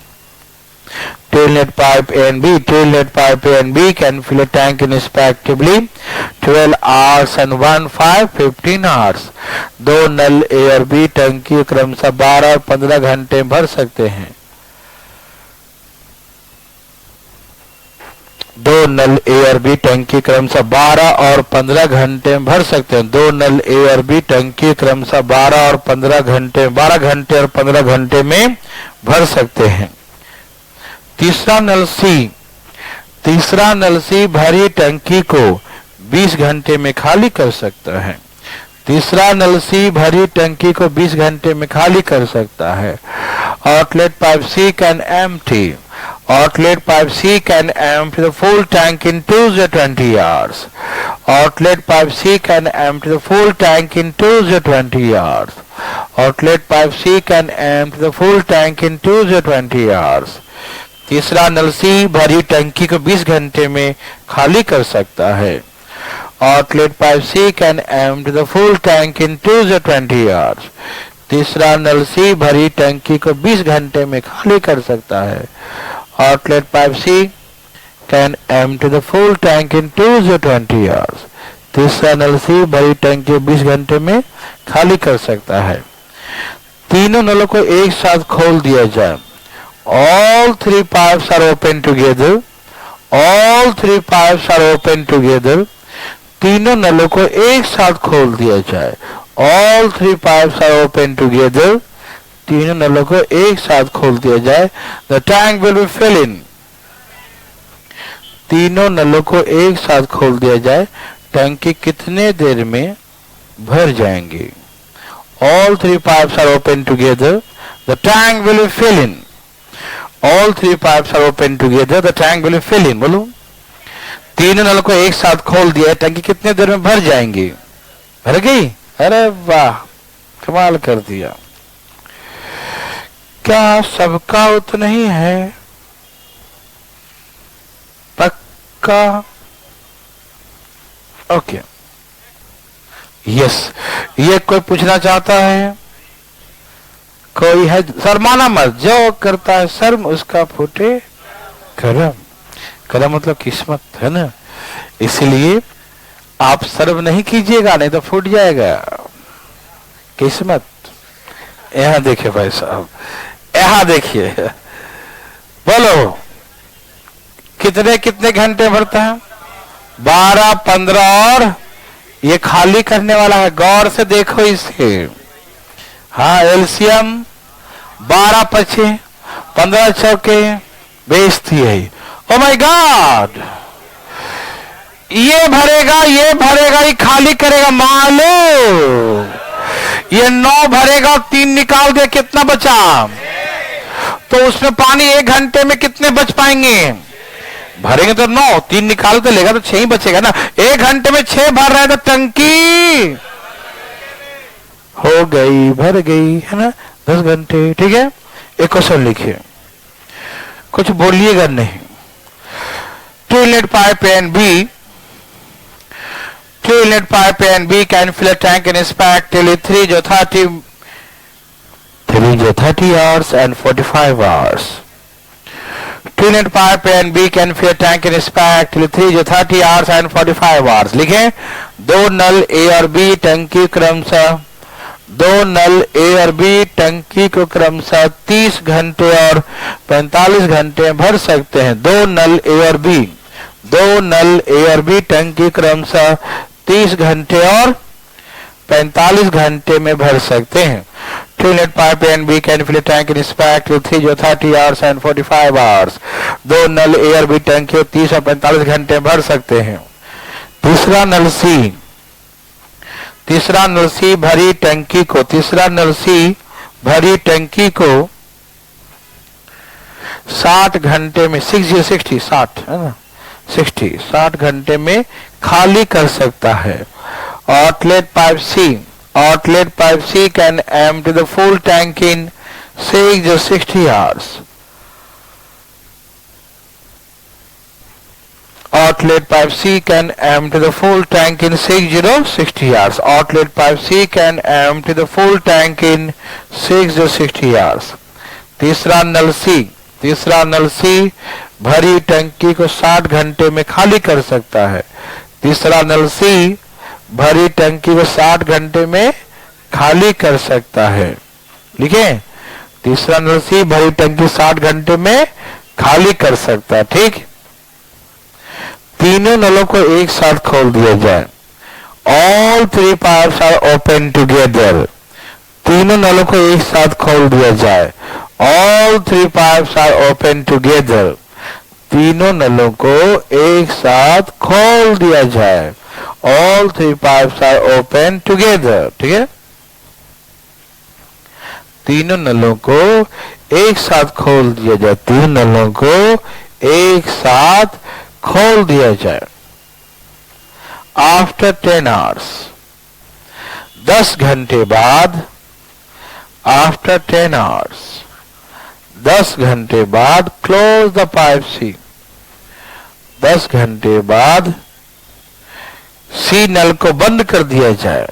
2 lead pipe A and B, 2 lead pipe A and B can fill a tank in respectively 12 hours and 1 5 15 hours. दो नल A और B टंकी क्रमशः 12 और 15 घंटे भर सकते हैं। दो नल A और B टंकी क्रमशः 12 और 15 घंटे में भर सकते हैं। दो नल A और B टंकी क्रमशः 12 और 15 घंटे, 12 घंटे और 15 घंटे में भर सकते हैं। तीसरा नल C, तीसरा नल C भरी टंकी को 20 घंटे में खाली कर सकता है। तीसरा नल C भरी टंकी को 20 घंटे में खाली कर सकता है। Outlet pipe C can empty, outlet pipe C can empty the full tank in 2 to 20 hours. Outlet pipe C can empty the full tank in 2 to 20 hours. Outlet pipe C can empty the full tank in 2 to 20 hours. तीसरा नल C भरी टंकी को 20 घंटे में खाली कर सकता है। Outlet pipe C can empty the full tank in 2 to 20 hours. तीसरा नल C भरी टंकी को 20 घंटे में खाली कर सकता है। Outlet pipe C can empty the full tank in 2 to 20 hours. तीसरा नल C भरी टंकी को 20 घंटे में खाली कर सकता है। तीनों नलों को एक साथ खोल दिया जाए। All 3 pipes are open together. All 3 pipes are open together. तीनों नलों को एक साथ खोल दिया जाए। All 3 pipes are open together. तीनों नलों को एक साथ खोल दिया जाए। The tank will be filling. तीनों नलों को एक साथ खोल दिया जाए, टंकी कितने देर में भर जाएंगे? All 3 pipes are open together. The tank will be filling. All 3 pipes are open together. The tank will be filling. बोलो, तीनों नलों को एक साथ खोल दिया, टंकी कितने देर में भर जाएंगी? भर गई? अरे वाह, कमाल कर दिया। क्या सबका उतना ही है? पक्का? Okay, yes. ये कोई पूछना चाहता है? कोई है? शर्माना मत, जो करता है शर्म उसका फूटे करम। करम मतलब किस्मत है ना, इसलिए आप शर्म नहीं कीजिएगा, नहीं तो फूट जाएगा किस्मत। यहां देखिए भाई साहब, यहां देखिए, बोलो कितने कितने घंटे भरता है? 12, 15 और ये खाली करने वाला है। गौर से देखो इसे। हाँ, एलसीएम 12 पचे 15 चौके बेइज्जती है। ओ माय गॉड, ये भरेगा, ये भरेगा, ये खाली करेगा। मालो ये 9 भरेगा, 3 निकाल दे, कितना बचा? तो उसमें पानी 1 घंटे में कितने बच पाएंगे? भरेंगे तो 9, 3 निकाल तो लेगा तो 6 ही बचेगा ना। 1 घंटे में 6 भर रहे तो टंकी हो गई, भर गई, है ना? 10 घंटे। ठीक है, एक क्वेश्चन लिखिए, कुछ बोलिएगा नहीं। 2 lead pipe A and B, 2 lead pipe A and B can fill a tank in respectively 3 to 30 hours and 45 hours. 2 lead pipe A and B can fill a tank in respectively 3 to 30 hours and 45 hours. लिखें, दो नल A और B टंकी क्रमशः, दो नल A और B टंकी को क्रमशः 30 घंटे और 45 घंटे भर सकते हैं। दो नल A और B, दो नल A और B टंकी क्रमशः 30 घंटे और 45 घंटे में भर सकते हैं। Two inlet pipe A and B can fill a tank in spec with 3 30 hours and 45 hours. दो नल A और B टैंक को 30 और 45 घंटे भर सकते हैं. तीसरा नल C भरी टंकी को 60 घंटे में 60 घंटे में खाली कर सकता है. Outlet pipe C can empty the full tank in 60 hours. Outlet pipe C can empty the full tank in 60 hours. Outlet pipe C can empty the full tank in 60 hours. तीसरा नल C भरी टंकी को 60 घंटे में खाली कर सकता है. तीसरा नल C भरी टंकी को 60 घंटे में खाली कर सकता है. लिखे, तीसरा नल C भरी टंकी 60 घंटे में खाली कर सकता है. ठीक, तीनों नलों को एक साथ खोल दिया जाए. All three pipes are open together. तीनों नलों को एक साथ खोल दिया जाए. All three pipes are open together. तीनों नलों को एक साथ खोल दिया जाए. All three pipes are open together. ठीक है, तीनों नलों को एक साथ खोल दिया जाए. तीन नलों को एक साथ खोल दिया जाए. After 10 hours, 10 घंटे बाद. After 10 hours, 10 घंटे बाद close the pipe C. 10 घंटे बाद C नल को बंद कर दिया जाए.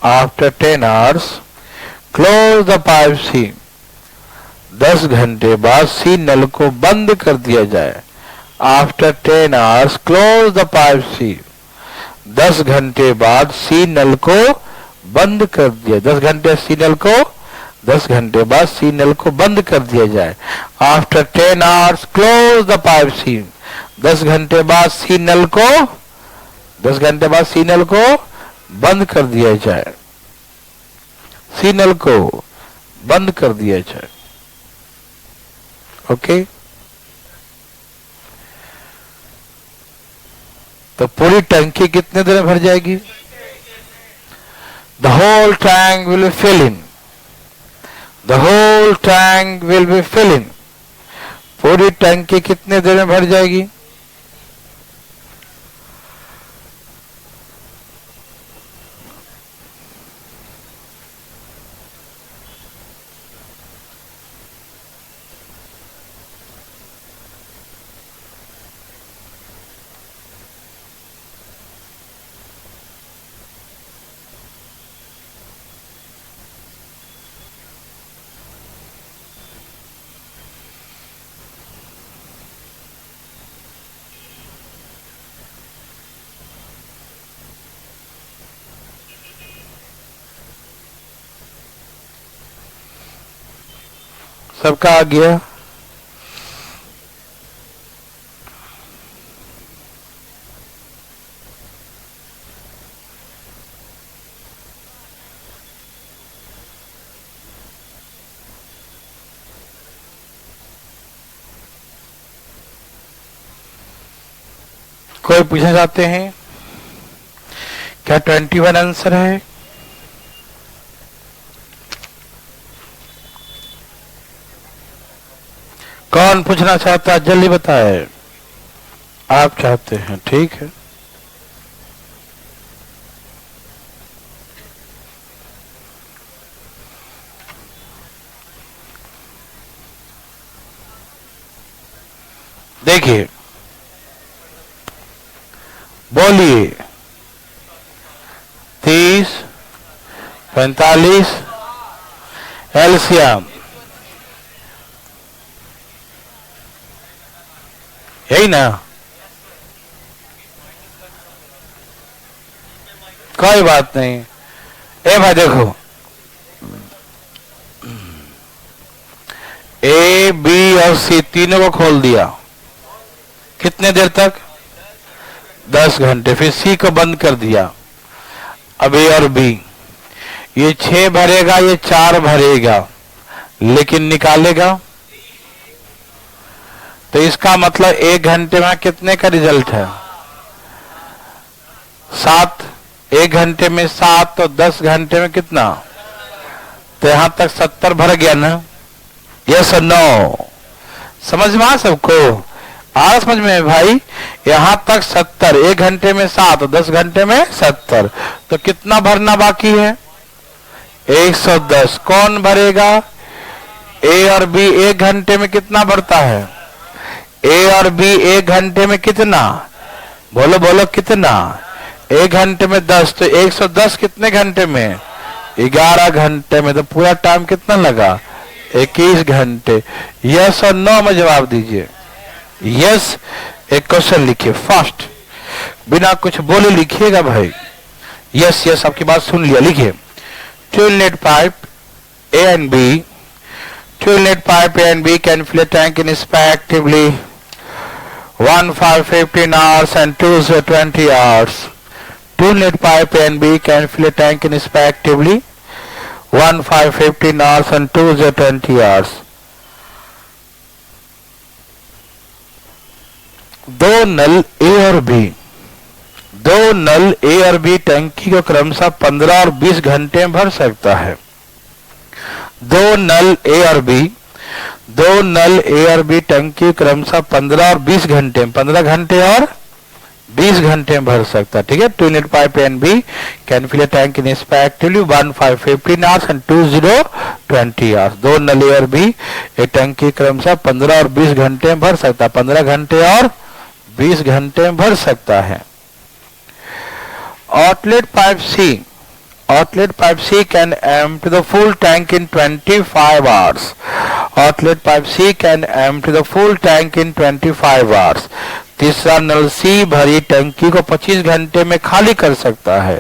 After 10 hours, close the pipe C. 10 घंटे बाद C नल को बंद कर दिया जाए. After 10 hours, close the pipe C. 10 घंटे बाद C नल को बंद कर दिया. 10 घंटे बाद C नल को बंद कर दिया जाए. After 10 hours, close the pipe C. 10 घंटे बाद C नल को बंद कर दिया जाए. C नल को बंद कर दिया जाए. ओके, तो पूरी टंकी कितने देर में भर जाएगी? The whole tank will be filling. The whole tank will be filling. पूरी टंकी कितने देर में भर जाएगी? सबका आ गया? कोई पूछना चाहते हैं क्या? 21 आंसर है. कौन पूछना चाहता है? जल्दी बताए. आप चाहते हैं, ठीक है. देखिए, बोलिए. 30, 45 एलसीएम, यही ना? कोई बात नहीं. ए भाई देखो, ए बी और सी तीनों को खोल दिया. कितने देर तक? 10 घंटे. फिर सी को बंद कर दिया. अब ए और बी. ये 6 भरेगा, ये 4 भरेगा, लेकिन निकालेगा। तो इसका मतलब 1 घंटे में कितने का रिजल्ट है? 7। 1 घंटे में 7 तो 10 घंटे में कितना? तो यहां तक 70 भर गया ना? यस और नो? समझ में आ सबको? आ समझ में भाई? यहां तक 70, 1 घंटे में 7, 10 घंटे में 70, तो कितना भरना बाकी है? 110। कौन भरेगा? ए और बी 1 घंटे में कितना भरता है? ए और बी 1 घंटे में कितना? बोलो बोलो कितना? 1 घंटे में 10, तो 110 कितने घंटे में? 11 घंटे में। तो पूरा टाइम कितना लगा? 21 घंटे। यस और नो में जवाब दीजिए। यस। एक क्वेश्चन लिखिए फास्ट, बिना कुछ बोले लिखिएगा भाई। यस यस, आपकी बात सुन लिया, लिखिए। Two inlet pipe A and B, two inlet pipe A and B can fill a tank in respectively 1 for 15 hours and 2 for 20 hours. Two net pipe A and B can fill a tank in respectively 1 for 15 hours and 2 for 20 hours. दो नल ए और बी, दो नल ए और बी टंकी को क्रमशः 15 और 20 घंटे में भर सकता है। दो नल ए और बी, दो नल ए और बी टंकी क्रमशः 15 और 20 घंटे में, 15 घंटे और 20 घंटे में भर सकता है। ठीक है। Two inlet pipe and B can fill a tank in respectively 1 for 15 hours and 2 for 20 hours. दो नल ए और बी एक टंकी क्रमशः 15 और 20 घंटे में भर सकता है, 15 घंटे और 20 घंटे में भर सकता है। Outlet pipe C, outlet pipe C can empty the full tank in 25 hours. Outlet pipe C can empty the full tank in 25 hours. तीसरा नल सी भरी टंकी को 25 घंटे में खाली कर सकता है।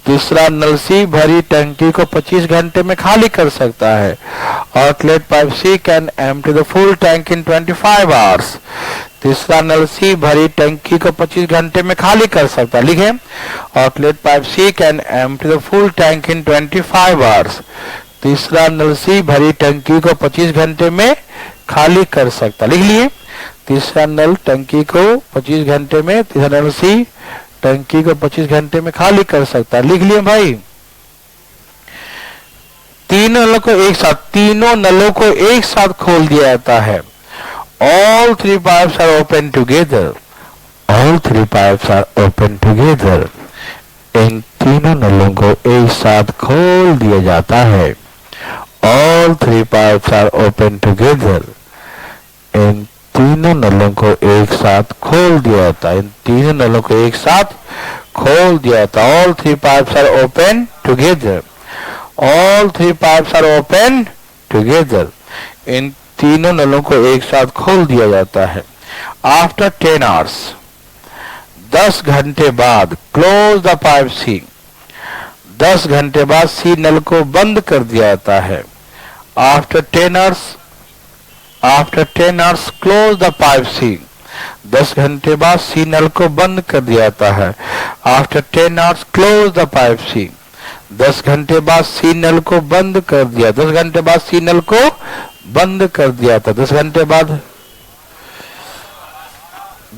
तीसरा नल सी भरी टंकी को 25 घंटे में खाली कर सकता है। Outlet pipe C can empty the full tank in 25 hours. तीसरा नल सी भरी टंकी को 25 घंटे में खाली कर सकता है। लिखे, outlet pipe C can empty the full tank in 25 hours. तीसरा नल सी भरी टंकी को 25 घंटे में खाली कर सकता। लिख लिए, तीसरा नल टंकी को 25 घंटे में, तीसरा नल सी टंकी को 25 घंटे में खाली कर सकता है। लिख लिए भाई। तीनों नलों को एक साथ, तीनों नलों को एक साथ खोल दिया जाता है। All three pipes are open together. All three pipes are open together. इन तीनों नलों को एक साथ खोल दिया जाता है। All three pipes are open together. इन तीनों नलों को एक साथ खोल दिया जाता है। इन तीनों नलों को एक साथ खोल दिया जाता है। All three pipes are open together. All three pipes are open together. इन तीनों नलों को एक साथ खोल दिया जाता है। After 10 hours, 10 घंटे बाद, क्लोज द पाइप सी, 10 घंटे बाद सी नल को बंद कर दिया जाता है। After 10 hours, after 10 hours, close the pipe C. 10 घंटे बाद सी नल को बंद कर दिया जाता है। After 10 hours, close the pipe C. 10 घंटे बाद सी नल को बंद कर दिया, 10 घंटे बाद सी नल को बंद कर दिया था। 10 घंटे बाद,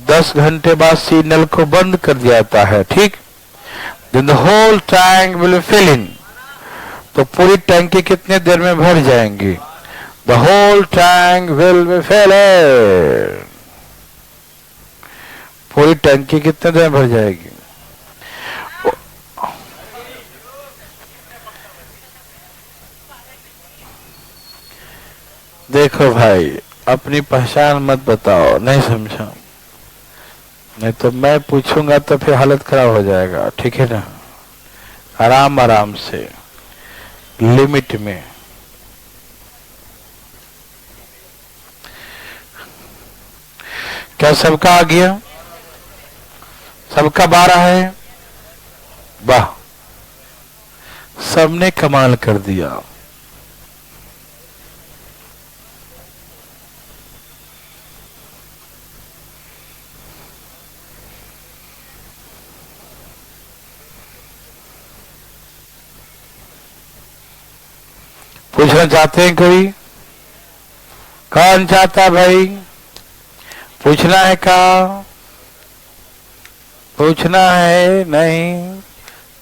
10 घंटे बाद सी नल को बंद कर दिया जाता है। ठीक। Then the whole tank will fill in. तो पूरी टंकी कितने देर में भर जाएंगी? The whole tank will be filled. पूरी टंकी कितने देर में भर जाएगी? देखो भाई, अपनी पहचान मत बताओ, नहीं समझा, नहीं तो मैं पूछूंगा तो फिर हालत खराब हो जाएगा। ठीक है ना? आराम आराम से, लिमिट में। क्या सबका आ गया? सबका 12 है? वाह, सबने कमाल कर दिया। पूछना चाहते हैं कोई? कौन चाहता भाई? पूछना है का? पूछना है नहीं?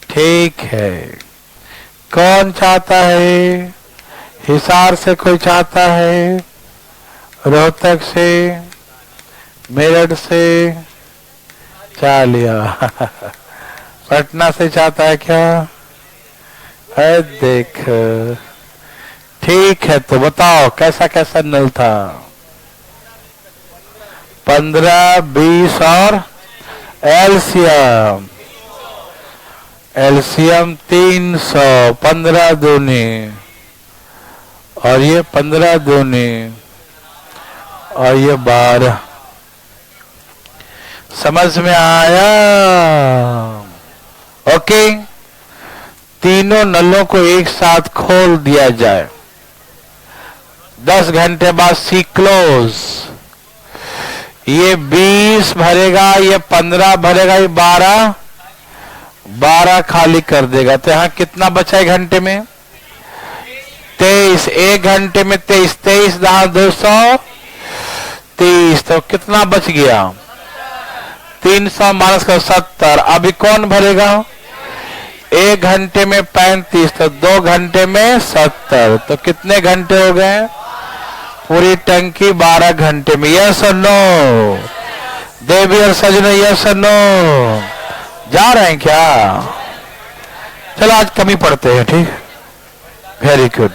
ठीक है। कौन चाहता है? हिसार से कोई चाहता है? रोहतक से? मेरठ से? चाह लिया। पटना से चाहता है क्या? है देख। ठीक है, तो बताओ कैसा कैसा नल था? 15, 20 और एलसीएम। एलसीएम 300, 15 दूनी और ये 15 दूनी और ये 12। समझ में आया? ओके। तीनों नलों को एक साथ खोल दिया जाए, 10 घंटे बाद सी क्लोज। ये 20 भरेगा, ये 15 भरेगा, ये 12 खाली कर देगा। तो यहां कितना बचा एक घंटे में? 23। एक घंटे में 23, 23 दहा 230। तो कितना बच गया? 300 माइनस का 70। अभी कौन भरेगा? एक घंटे में 35, तो 2 घंटे में 70। तो कितने घंटे हो गए? पूरी टंकी 12 घंटे में। यस और नो? देवी और सजनो, यस और नो? जा रहे हैं क्या? चलो आज कमी पढ़ते हैं, ठीक? Very good.